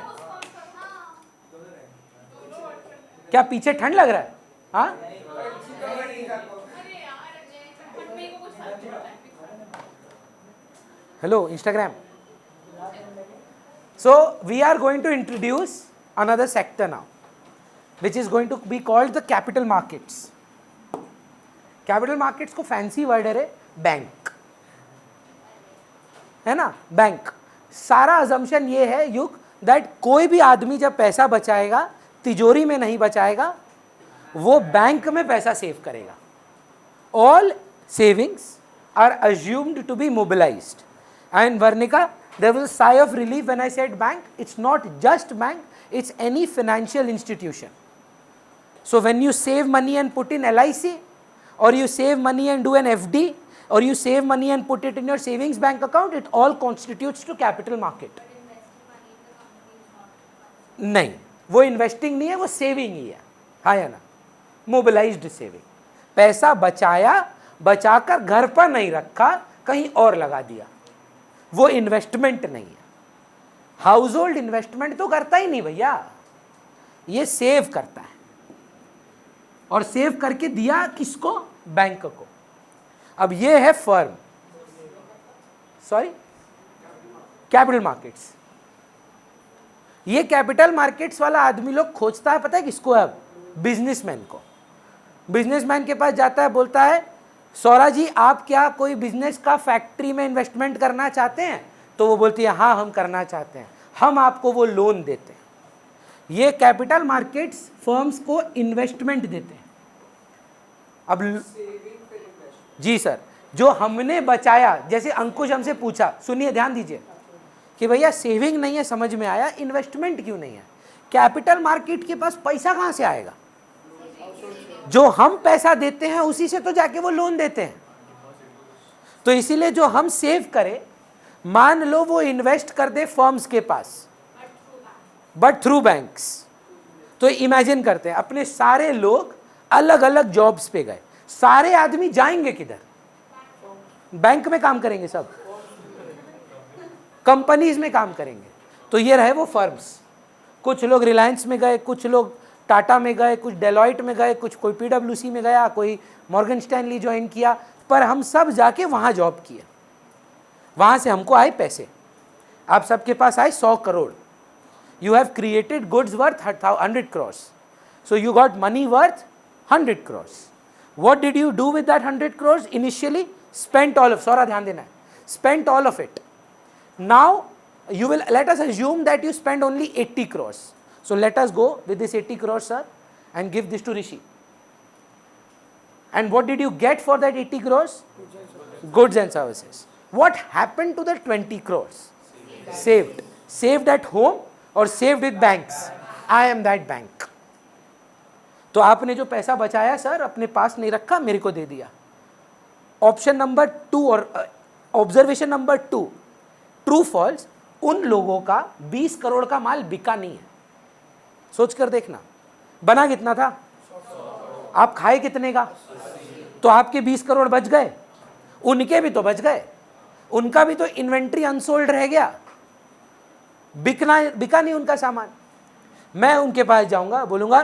क्या पीछे ठंड लग रहा है? हाँ, hello Instagram. So we are going to introduce another sector now, which is going to be called the capital markets. Capital markets को fancy word है रे, बैंक, है ना? बैंक। सारा assumption ये है युग, that कोई भी आदमी जब पैसा बचाएगा तिजोरी में नहीं बचाएगा, वो बैंक में पैसा सेव करेगा। All savings are assumed to be mobilized. And Varnika, there was a sigh of relief when I said bank. It's not just bank, it's any financial institution. So when you save money and put in LIC, or you save money and do an FD, or you save money and put it in your savings bank account, it all constitutes to capital market. नहीं, वो investing नहीं है, वो saving ही है, हाँ या ना, mobilised saving. पैसा बचाया, बचाकर घर पर नहीं रखा, कहीं और लगा दिया, वो इन्वेस्टमेंट नहीं है। हाउस होल्ड इन्वेस्टमेंट तो करता ही नहीं भैया, ये सेव करता है, और सेव करके दिया किसको? बैंक को। अब ये है फर्म, सॉरी कैपिटल मार्केट्स। ये कैपिटल मार्केट्स वाला आदमी लोग खोजता है, पता है किसको? अब बिजनेसमैन को। बिजनेसमैन के पास जाता है, बोलता है सौरा जी आप क्या कोई बिजनेस का फैक्ट्री में इन्वेस्टमेंट करना चाहते हैं? तो वो बोलती है हाँ हम करना चाहते हैं, हम आपको वो लोन देते हैं। ये कैपिटल मार्केट्स फर्म्स को इन्वेस्टमेंट देते हैं। अब जी सर, जो हमने बचाया, जैसे अंकुश हमसे पूछा, सुनिए ध्यान दीजिए कि भैया सेविंग नहीं है, समझ में आया, इन्वेस्टमेंट क्यों नहीं है? कैपिटल मार्केट के पास पैसा कहां से आएगा? जो हम पैसा देते हैं उसी से तो जाके वो लोन देते हैं। तो इसीलिए जो हम सेव करें, मान लो वो इन्वेस्ट कर दे फर्म्स के पास, बट थ्रू बैंक्स। तो इमेजिन करते हैं अपने सारे लोग अलग अलग जॉब्स पे गए, सारे आदमी जाएंगे किधर? बैंक में काम करेंगे, सब कंपनीज में काम करेंगे। तो ये रहे वो फर्म्स, कुछ लोग रिलायंस में गए, कुछ लोग टाटा में गए, कुछ डेलॉयट में गए, कुछ कोई पीडब्ल्यूसी में गया, कोई मॉर्गन स्टैनली ज्वाइन किया, पर हम सब जाके वहाँ जॉब किए, वहाँ से हमको आए पैसे। आप सबके पास आए 100 crore. You have created goods worth 100 crores, so you got money worth 100 crores. What did you do with that 100 crores? Initially spent all of, सौरा ध्यान देना है, spent all of it. Now you will, let us assume that you spend only 80 crores. So let us go with this 80 crores sir and give this to Rishi. And what did you get for that 80 crores? Goods and services. What happened to the 20 crores? Saved. Saved at home or saved with banks? I am that bank. तो आपने जो पैसा बचाया sir अपने पास नहीं रखा, मेरे को दे दिया। ऑप्शन नंबर 2 और ऑब्जर्वेशन नंबर 2, ट्रू फॉल्स, उन लोगों का 20 करोड़ का माल बिका नहीं है। सोच कर देखना, बना कितना था? आप खाए कितने का? तो आपके 20 करोड़ बच गए, उनके भी तो बच गए, उनका भी तो इन्वेंट्री अनसोल्ड रह गया, बिका नहीं उनका सामान। मैं उनके पास जाऊंगा, बोलूंगा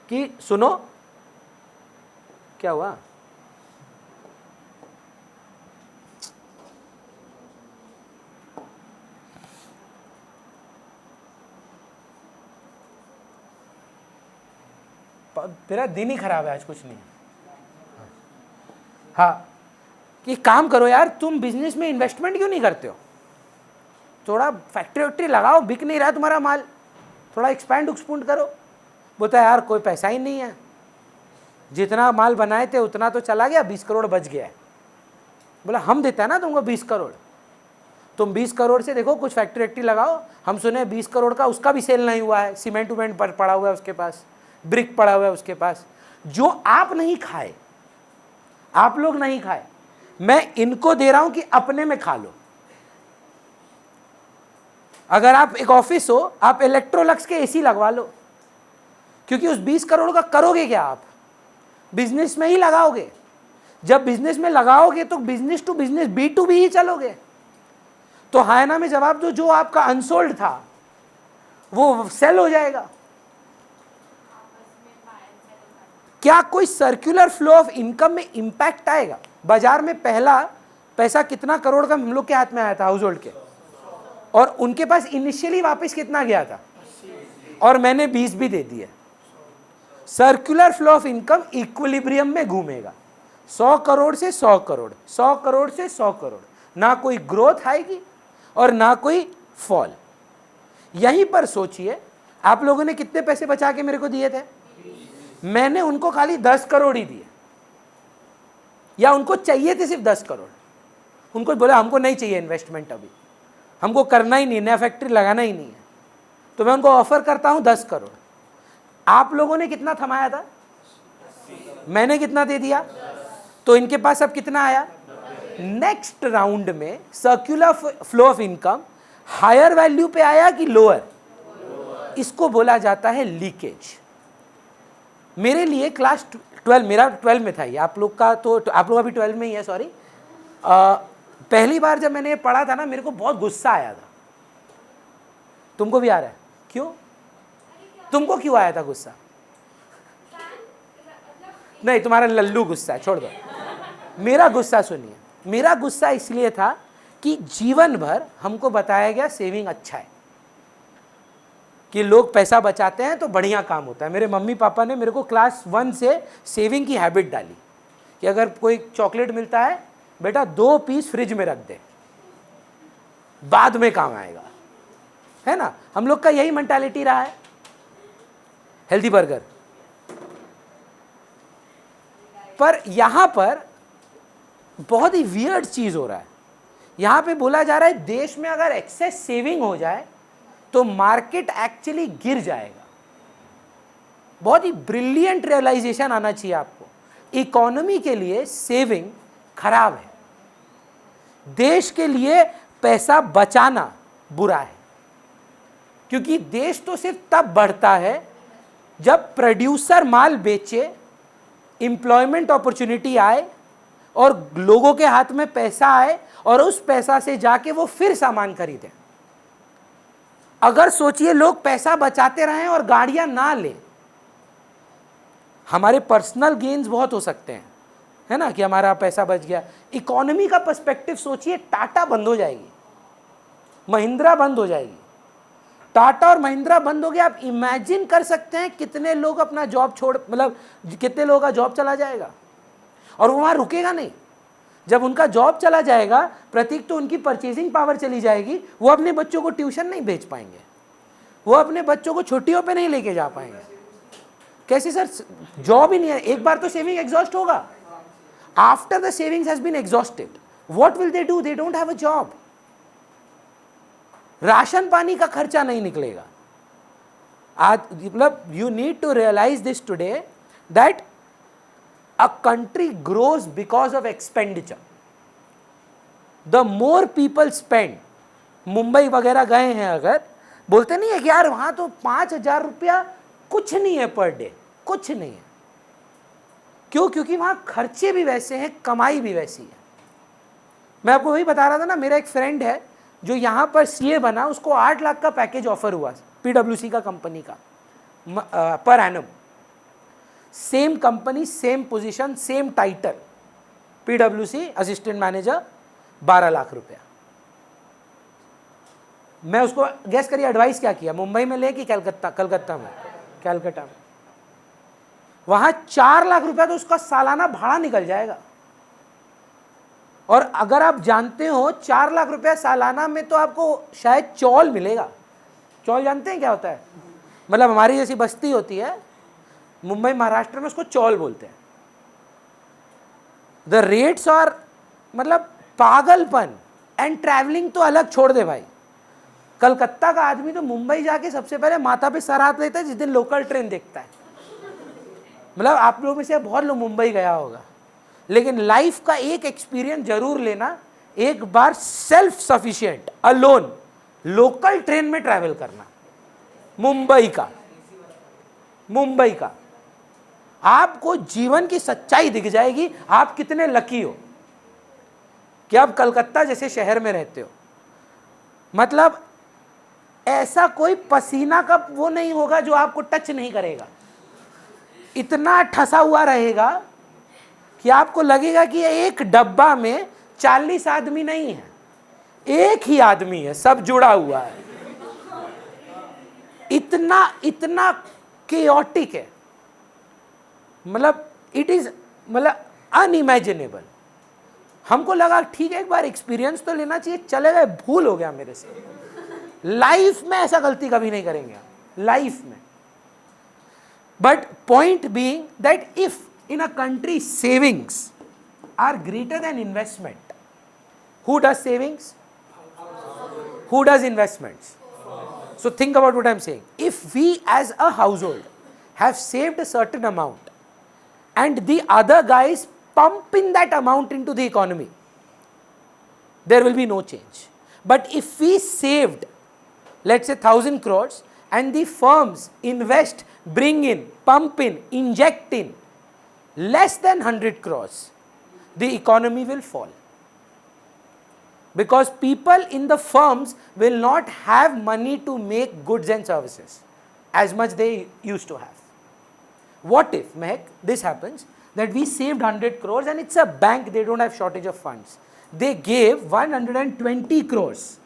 कि सुनो, क्या हुआ? तेरा दिन ही खराब है आज, कुछ नहीं। हाँ, कि काम करो यार, तुम बिजनेस में इन्वेस्टमेंट क्यों नहीं करते हो? थोड़ा फैक्ट्री वैक्ट्री लगाओ, बिक नहीं रहा तुम्हारा माल, थोड़ा एक्सपैंड उक्सपूंड करो। बोलता है यार कोई पैसा ही नहीं है, जितना माल बनाए थे उतना तो चला गया, 20 करोड़ बच गया है। बोला हम देता है ना तुमको 20 करोड़, तुम 20 करोड़ से देखो कुछ फैक्ट्री वैक्ट्री लगाओ। हम सुने 20 करोड़ का उसका भी सेल नहीं हुआ है, सीमेंट उमेंट पड़ा हुआ है उसके पास, ब्रिक पड़ा हुआ है उसके पास, जो आप नहीं खाए, आप लोग नहीं खाए, मैं इनको दे रहा हूं कि अपने में खा लो। अगर आप एक ऑफिस हो, आप इलेक्ट्रोलक्स के एसी लगवा लो, क्योंकि उस 20 करोड़ का करोगे क्या? आप बिजनेस में ही लगाओगे। जब बिजनेस में लगाओगे तो बिजनेस टू बिजनेस, B2B ही चलोगे। तो हायना में जवाब दो, जो आपका अनसोल्ड था वो सेल हो जाएगा। क्या कोई सर्कुलर फ्लो ऑफ इनकम में इंपैक्ट आएगा? बाजार में पहला पैसा कितना करोड़ का हम लोग के हाथ में आया था हाउस होल्ड के, और उनके पास इनिशियली वापस कितना गया था? और मैंने 20 भी दे दिए। Circular flow of income equilibrium में घूमेगा, 100 करोड़ से 100 करोड़, 100 करोड़ से 100 करोड़, ना कोई ग्रोथ आएगी और ना कोई फॉल। यहीं पर सोचिए, आप लोगों ने कितने पैसे बचा के मेरे को दिए थे? मैंने उनको खाली 10 करोड़ ही दिए, या उनको चाहिए थे सिर्फ 10 करोड़। उनको बोला हमको नहीं चाहिए इन्वेस्टमेंट, अभी हमको करना ही नहीं, नया फैक्ट्री लगाना ही नहीं है, तो मैं उनको ऑफर करता हूं 10 करोड़। आप लोगों ने कितना थमाया था? मैंने कितना दे दिया? तो इनके पास अब कितना आया? नेक्स्ट राउंड में circular flow of income higher value पे आया कि लोअर, इसको बोला जाता है लीकेज। मेरे लिए क्लास 12, मेरा 12 में था ये, आप लोग का तो आप लोग अभी 12 में ही है, सॉरी। पहली बार जब मैंने ये पढ़ा था ना, मेरे को बहुत गुस्सा आया था। तुमको भी आ रहा है? क्यों? तुमको क्यों आया था गुस्सा? नहीं, तुम्हारा लल्लू गुस्सा है, छोड़ दो। मेरा गुस्सा सुनिए, मेरा गुस्सा इसलिए था कि जीवन भर हमको बताया गया सेविंग अच्छा है, कि लोग पैसा बचाते हैं तो बढ़िया काम होता है। मेरे मम्मी पापा ने मेरे को क्लास 1 से सेविंग की हैबिट डाली कि अगर कोई चॉकलेट मिलता है, बेटा 2 पीस फ्रिज में रख दे, बाद में काम आएगा, है ना। हम लोग का यही मेंटालिटी रहा है। Healthy burger. पर यहां पर बहुत ही वियर्ड चीज हो रहा है। यहां पे बोला जा रहा है देश में अगर एक्सेस सेविंग हो जाए तो मार्केट एक्चुअली गिर जाएगा। बहुत ही ब्रिलियंट रियलाइजेशन आना चाहिए आपको। इकोनॉमी के लिए सेविंग खराब है, देश के लिए पैसा बचाना बुरा है, क्योंकि देश तो सिर्फ तब बढ़ता है जब प्रोड्यूसर माल बेचे, एम्प्लॉयमेंट अपॉर्चुनिटी आए और लोगों के हाथ में पैसा आए और उस पैसा से जाके वो फिर सामान खरीदें। अगर सोचिए लोग पैसा बचाते रहें और गाड़ियां ना लें, हमारे पर्सनल गेन्स बहुत हो सकते हैं, है ना, कि हमारा पैसा बच गया। इकोनॉमी का पर्सपेक्टिव सोचिए, टाटा बंद हो जाएगी, महिंद्रा बंद हो जाएगी। टाटा और महिंद्रा बंद हो गया, आप इमेजिन कर सकते हैं कितने लोग अपना जॉब छोड़, मतलब कितने लोगों का जॉब चला जाएगा। और वो वहां रुकेगा नहीं। जब उनका जॉब चला जाएगा, प्रतीक, तो उनकी परचेजिंग पावर चली जाएगी। वो अपने बच्चों को ट्यूशन नहीं भेज पाएंगे, वो अपने बच्चों को छुट्टियों पे नहीं लेके जा पाएंगे। कैसे सर? जॉब ही नहीं है। एक बार तो सेविंग एग्जॉस्ट होगा। After the savings has been exhausted, what will they do? They don't have a job. Ration पानी का खर्चा नहीं निकलेगा। आज मतलब you need to realise this today that a country grows because of expenditure. The more people spend, Mumbai वगैरह गए हैं अगर, बोलते नहीं है कि यार वहां तो 5,000 रुपया कुछ नहीं है पर डे, कुछ नहीं है। क्यों? क्योंकि वहां खर्चे भी वैसे हैं, कमाई भी वैसी है। मैं आपको वही बता रहा था ना, मेरा एक फ्रेंड है जो यहां पर सीए बना, उसको 8 लाख का पैकेज ऑफर हुआ पीडब्ल्यूसी का कंपनी का पर एनम। Same company, same position, same title, पीडब्ल्यूसी असिस्टेंट मैनेजर, 12 लाख रुपया। मैं उसको गेस करिए एडवाइस क्या किया, मुंबई में ले कि कलकत्ता में? कलकत्ता में। वहां 4 लाख रुपया तो उसका सालाना भाड़ा निकल जाएगा। और अगर आप जानते हो 4 लाख रुपया सालाना में तो आपको शायद चौल मिलेगा। चौल जानते हैं क्या होता है? मतलब हमारी जैसी बस्ती होती है मुंबई महाराष्ट्र में, उसको चौल बोलते हैं। द रेट्स आर मतलब पागलपन। एंड ट्रैवलिंग तो अलग छोड़ दे भाई। कलकत्ता का आदमी तो मुंबई जाके सबसे पहले माथा पे सर हाथ लेता है जिस दिन लोकल ट्रेन देखता है। मतलब आप लोगों में से बहुत लोग मुंबई गया होगा, लेकिन लाइफ का एक एक्सपीरियंस जरूर लेना, एक बार self sufficient alone local train में ट्रैवल करना, मुंबई का आपको जीवन की सच्चाई दिख जाएगी। आप कितने लकी हो कि आप कलकत्ता जैसे शहर में रहते हो। मतलब ऐसा कोई पसीना का वो नहीं होगा जो आपको टच नहीं करेगा। इतना ठसा हुआ रहेगा कि आपको लगेगा कि एक डब्बा में 40 आदमी नहीं है, एक ही आदमी है, सब जुड़ा हुआ है। इतना केओटिक है, मतलब इट इज मतलब अनइमेजिनेबल। हमको लगा ठीक है एक बार एक्सपीरियंस तो लेना चाहिए, चले गए, भूल हो गया मेरे से। लाइफ में ऐसा गलती कभी नहीं करेंगे, लाइफ में। But point being that if in a country savings are greater than investment, who does savings, who does investments? So think about what I am saying. If we as a household have saved a certain amount and the other guys pump in that amount into the economy, there will be no change. But if we saved, let's say 1,000 crores, and the firms invest, bring in, pump in, inject in less than 100 crores, the economy will fall. Because people in the firms will not have money to make goods and services as much they used to have. What if, Mehak, this happens, that we saved 100 crores and it's a bank, they don't have shortage of funds. They gave 120 crores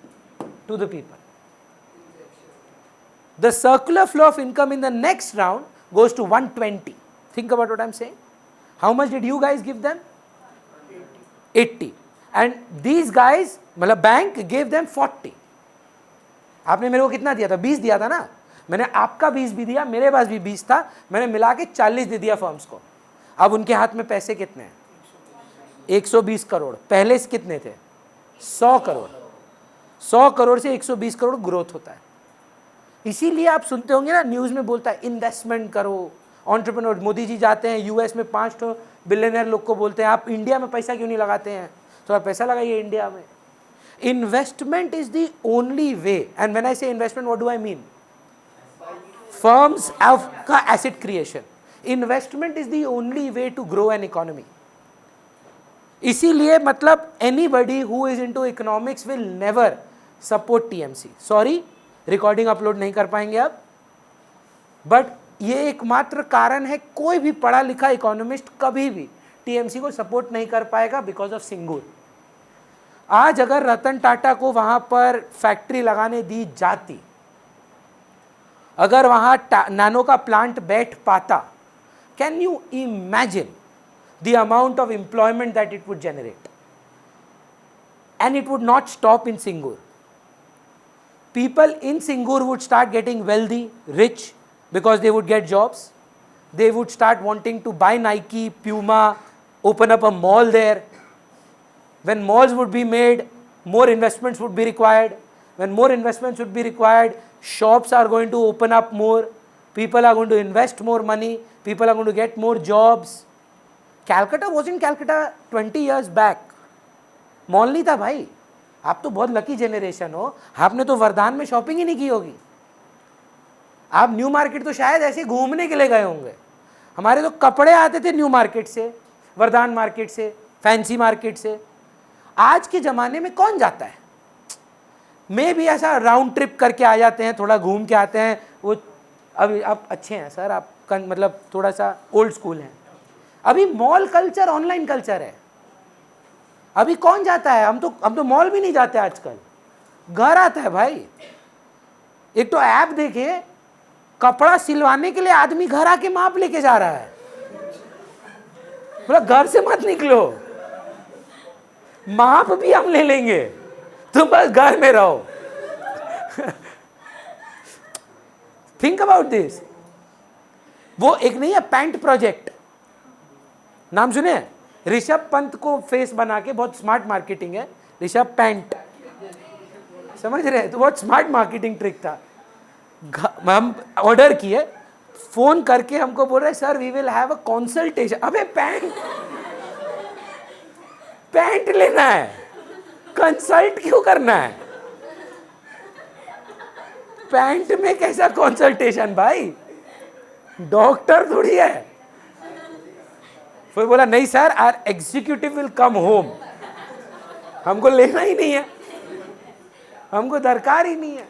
to the people. The circular flow of income in the next round goes to 120. Think about what I'm saying. How much did you guys give them? 80. And these guys, मतलब bank gave them 40. आपने मेरे को कितना दिया था? 20 दिया था ना? मैंने आपका 20 भी दिया, मेरे पास भी 20 था, मैंने मिला के 40 दे दिया फर्म्स को. अब उनके हाथ में पैसे कितने हैं? 120 करोड़. पहले से कितने थे? 100 करोड़. 100 करोड़ से 120 करोड़ ग्रोथ होता है. इसीलिए आप सुनते होंगे ना, न्यूज़ में बोलता है इन्वेस्टमेंट करो, एंटरप्रेन्योर. मोदी जी जाते हैं यूएस में, 5 बिलियनर लोग को बोलते हैं आप इंडिया में पैसा क्यों नहीं लगाते हैं, थोड़ा पैसा लगाइए इंडिया में. Investment is the only way. And when I say investment, what do I mean? Firms का asset creation. Investment is the only way to grow an economy. इसीलिए मतलब anybody who is into economics will never support TMC. Sorry, recording upload नहीं कर पाएंगे अब, but ये एकमात्र कारण है, कोई भी पढ़ा लिखा इकोनॉमिस्ट कभी भी टीएमसी को सपोर्ट नहीं कर पाएगा बिकॉज ऑफ सिंगूर. आज अगर रतन टाटा को वहां पर फैक्ट्री लगाने दी जाती, अगर वहां नैनो का प्लांट बैठ पाता, can you imagine the amount of employment that it would generate? And it would not stop in Singur. People in Singur would start getting wealthy, rich, because they would get jobs. They would start wanting to buy Nike, Puma, open up a mall there. When malls would be made, more investments would be required. When more investments would be required, shops are going to open up more. People are going to invest more money. People are going to get more jobs. Calcutta was in Calcutta 20 years back. Mall नहीं था भाई. आप तो बहुत lucky generation हो, आपने तो वरदान में शॉपिंग ही नहीं की होगी. आप न्यू मार्केट तो शायद ऐसे घूमने के लिए गए होंगे. हमारे तो कपड़े आते थे न्यू मार्केट से, वरदान मार्केट से, फैंसी मार्केट से. आज के ज़माने में कौन जाता है? मैं भी ऐसा राउंड ट्रिप करके आ जाते हैं, थोड़ा घूम के आते हैं. वो अभी आप अच्छे हैं सर, आप मतलब थोड़ा सा ओल्ड स्कूल हैं. अभी मॉल कल्चर ऑनलाइन कल्चर है. अभी कौन जाता है? हम तो मॉल भी नहीं जाते आजकल, घर आता है भाई. एक तो ऐप देखे, कपड़ा सिलवाने के लिए आदमी घर आके माप लेके जा रहा है. बोला घर से मत निकलो, माप भी हम ले लेंगे, तुम बस घर में रहो. Think about this. वो एक नहीं है पैंट प्रोजेक्ट, नाम सुने? ऋषभ पंत को फेस बना के, बहुत स्मार्ट मार्केटिंग है. ऋषभ पैंट, समझ रहे हैं? तो बहुत स्मार्ट मार्केटिंग ट्रिक था. हम ऑर्डर किए, फोन करके हमको बोल रहे sir we will have a consultation. अबे पैंट लेना है, कंसल्ट क्यों करना है? पैंट में कैसा कंसल्टेशन भाई? डॉक्टर थोड़ी है. फिर बोला नहीं sir, our executive will come home. हमको लेना ही नहीं है, हमको दरकार ही नहीं है.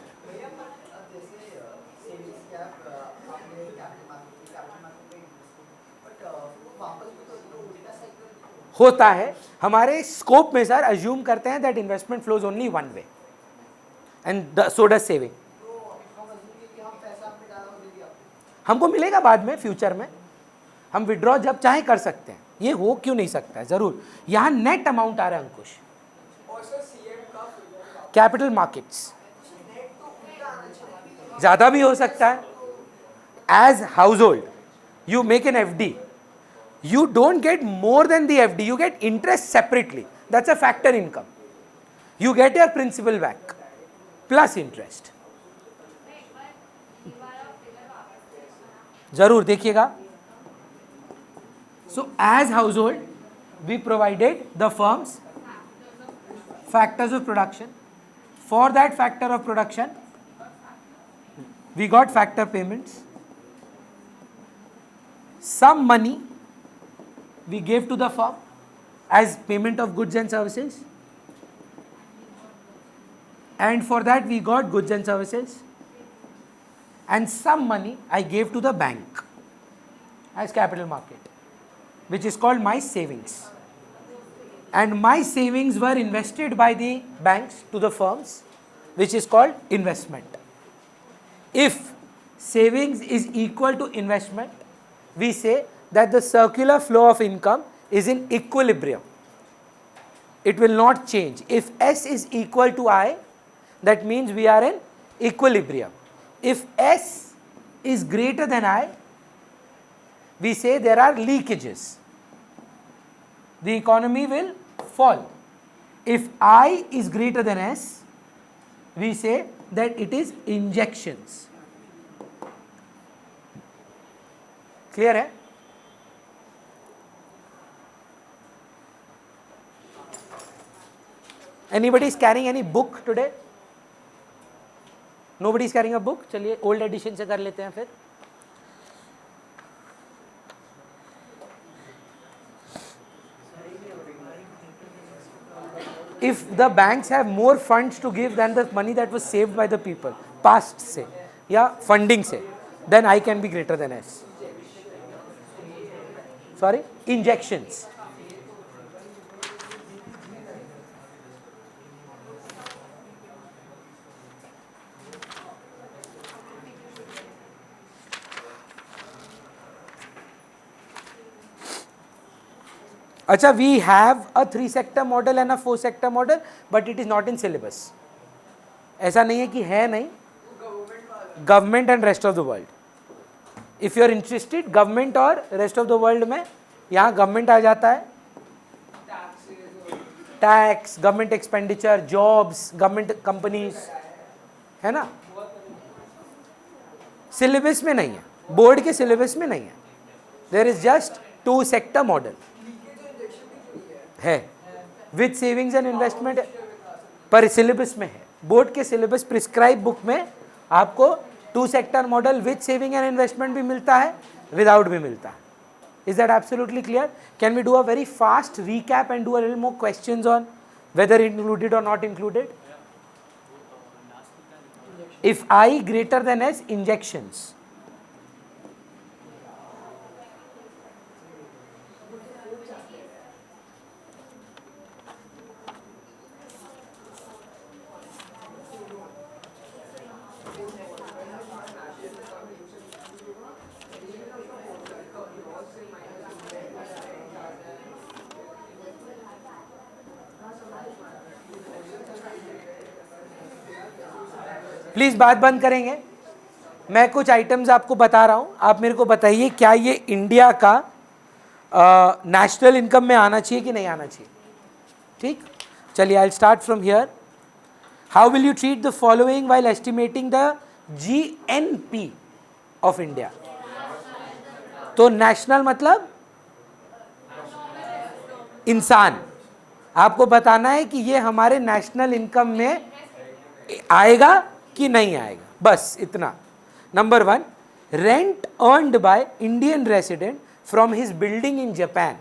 होता है हमारे स्कोप में सर. अज्यूम करते हैं that investment flows only one way and so does saving. हमको मिलेगा बाद में, फ्यूचर में हम विड्रॉ जब चाहे कर सकते हैं. ये हो क्यों नहीं सकता है? जरूर. यहां नेट अमाउंट आ रहा है अंकुश. कैपिटल मार्केट्स ज्यादा भी हो सकता है. As household you make an FD, you don't get more than the FD, you get interest separately. That's a factor income. You get your principal back plus interest. जरूर देखिएगा. So as household we provided the firms factors of production. For that factor of production, we got factor payments. Some money we gave to the firm as payment of goods and services, and for that we got goods and services, and some money I gave to the bank as capital market, which is called my savings. And my savings were invested by the banks to the firms, which is called investment. If savings is equal to investment, we say that the circular flow of income is in equilibrium. It will not change. If S is equal to I, that means we are in equilibrium. If S is greater than I, we say there are leakages. The economy will fall. If I is greater than S, we say that it is injections. Clear hai? Anybody is carrying any book today? Nobody is carrying a book? चलिए old edition से कर लेते हैं फिर. If the banks have more funds to give than the money that was saved by the people, past से या funding से, then I can be greater than S. Sorry, injections. अच्छा, we have a 3 sector model and a 4 sector model, but it is not in syllabus. ऐसा नहीं है कि है नहीं. Government and rest of the world. If you are interested, government और rest of the world में यहाँ government आ जाता है. Tax, government expenditure, jobs, government companies, है ना? Syllabus में नहीं है. Board के syllabus में नहीं है. There is just 2 sector model. है विद सेविंग्स एंड इन्वेस्टमेंट, पर सिलेबस में है. बोर्ड के सिलेबस प्रिस्क्राइब बुक में आपको 2 sector model with saving and investment भी मिलता है, विदाउट भी मिलता है. Is that absolutely clear? Can we do a very fast recap and do a little more questions on whether included or not included? If I greater than S, injections. Please बात बंद करेंगे. मैं कुछ items आपको बता रहा हूं, आप मेरे को बताइए क्या ये इंडिया का नेशनल इनकम में आना चाहिए कि नहीं आना चाहिए. ठीक, चलिए I will start from here. How will you treat the following while estimating the GNP of India? तो नेशनल मतलब इंसान. आपको बताना है कि ये हमारे नेशनल इनकम में आएगा कि नहीं आएगा, बस इतना. Number 1, rent earned by Indian resident from his building in Japan.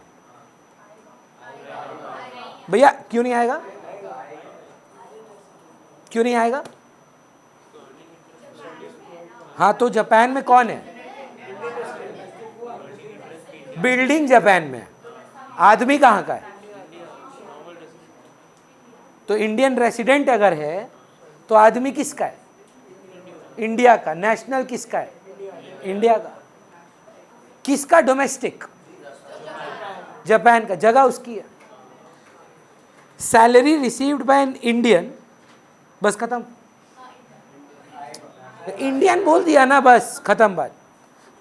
भैया क्यों नहीं आएगा? क्यों नहीं आएगा? हाँ, तो जापान में कौन है? बिल्डिंग जापान में, आदमी कहाँ का है? तो इंडियन रेसिडेंट अगर है तो आदमी किसका है? इंडिया का. नेशनल किसका है? इंडिया का. किसका डोमेस्टिक? जापान का. जगह उसकी है. Salary received by an Indian, बस खत्म. इंडियन बोल दिया ना, बस खत्म बात.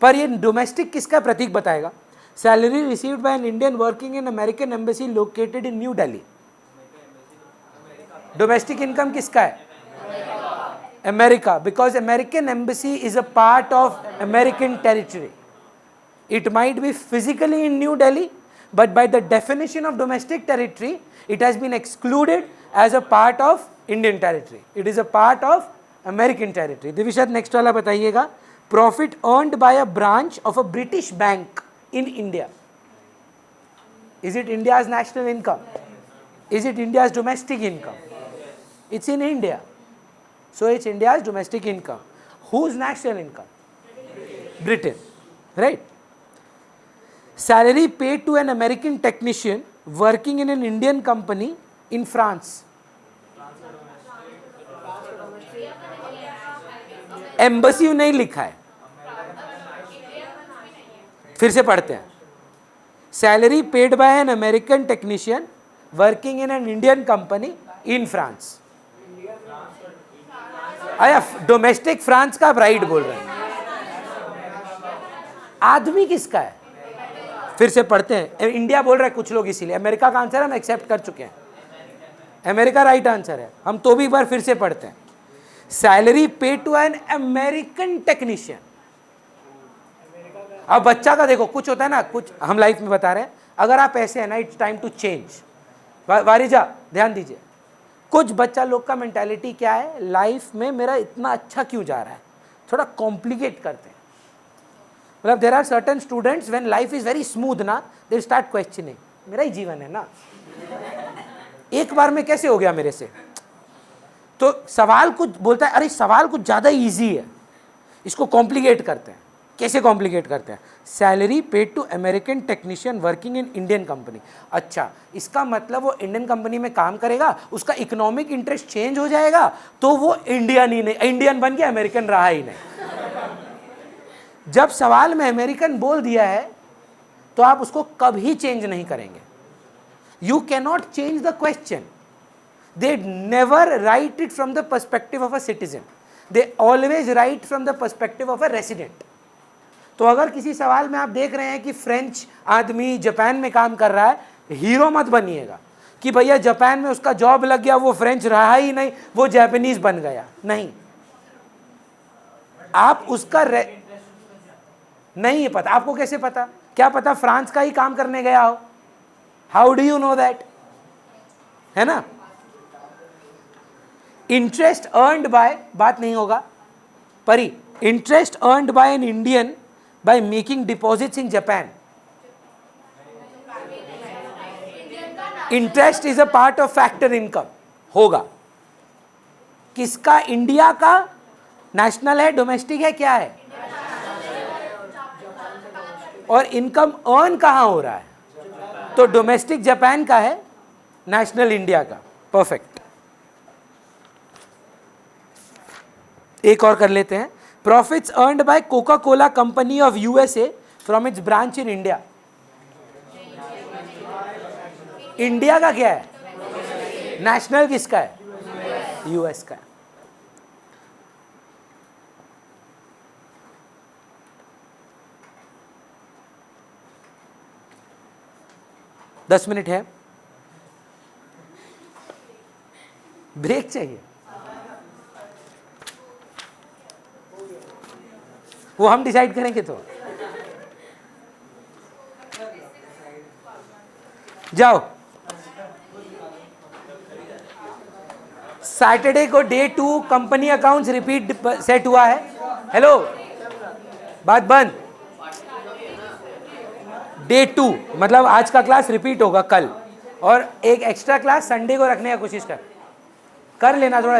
पर ये डोमेस्टिक किसका प्रतीक बताएगा? Salary received by an Indian working in American embassy located in new Delhi. Domestic income किसका है? America, because American embassy is a part of American territory. It might be physically in New Delhi, but by the definition of domestic territory, it has been excluded as a part of Indian territory, it is a part of American territory. दिविशद next वाला बताइएगा, profit earned by a branch of a British bank in India, is it India's national income, is it India's domestic income? It's in India, so it's India's domestic income. Whose national income? Britain, right? Salary paid to an American technician working in an Indian company in France. Embassy नहीं लिखा है, फिर से पढ़ते हैं। Salary paid by N American technician working in an Indian company in France. आया domestic France का, आप राइट बोल रहे हैं। आदमी किसका है? फिर से पढ़ते हैं, इंडिया बोल रहे हैं कुछ लोग, इसीलिए अमेरिका का आंसर हम एक्सेप्ट कर चुके हैं, अमेरिका राइट आंसर है। हम तो भी एक बार फिर से पढ़ते हैं, salary paid to an American technician. अब बच्चा का देखो, कुछ होता है ना, कुछ हम लाइफ में बता रहे हैं, अगर आप ऐसे है ना, it's time to change. Varija ध्यान दीजिए, कुछ बच्चा लोग का मेंटालिटी क्या है, लाइफ में मेरा इतना अच्छा क्यों जा रहा है, थोड़ा कॉम्प्लिकेट करते हैं। मतलब there are certain students when life is very smooth ना, दे स्टार्ट क्वेश्चनिंग, मेरा ही जीवन है ना, एक बार में कैसे हो गया मेरे से। तो सवाल कुछ बोलता है, अरे सवाल कुछ ज़्यादा इजी है, इसको कॉम्प्लिकेट करते हैं। कैसे कॉम्प्लिकेट करते हैं? Salary paid to American technician working in Indian company. अच्छा, इसका मतलब वो इंडियन कंपनी में काम करेगा, उसका इकोनॉमिक इंटरेस्ट चेंज हो जाएगा, तो वो इंडियन ही नहीं, इंडियन बन के अमेरिकन रहा ही नहीं। जब सवाल में अमेरिकन बोल दिया है तो आप उसको कभी चेंज नहीं करेंगे। You cannot change the question. They never write it from the perspective of a citizen, they always right from the perspective of a resident. तो अगर किसी सवाल में आप देख रहे हैं कि फ्रेंच आदमी जापान में काम कर रहा है, हीरो मत बनिएगा कि भैया जापान में उसका जॉब लग गया, वो फ्रेंच रहा ही नहीं, वो जापानीज बन गया। नहीं, आप उसका नहीं है पता। आपको कैसे पता? क्या पता फ्रांस का ही काम करने गया हो, how do you know that, है ना। इंटरेस्ट अर्नड बाय, बात नहीं होगा परी, interest earned bye an Indian by making deposits in Japan. Interest is a part of factor income होगा। किसका? इंडिया का नेशनल है, डोमेस्टिक है, क्या है? और इनकम अर्न कहाँ हो रहा है? तो डोमेस्टिक जापान का है, नेशनल इंडिया का। परफेक्ट। एक और कर लेते हैं, profits earned by Coca-Cola Company of USA from its branch in India. India का क्या है? नेशनल किसका है? यूएस का है। दस मिनट है, ब्रेक चाहिए, वो हम डिसाइड करेंगे। तो जाओ, सैटरडे को day 2 company accounts repeat set हुआ है। हेलो, बात बंद। डे 2 मतलब आज का क्लास रिपीट होगा कल, और एक एक्स्ट्रा क्लास संडे को रखने का कोशिश कर लेना, थोड़ा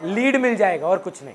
लीड मिल जाएगा और कुछ नहीं।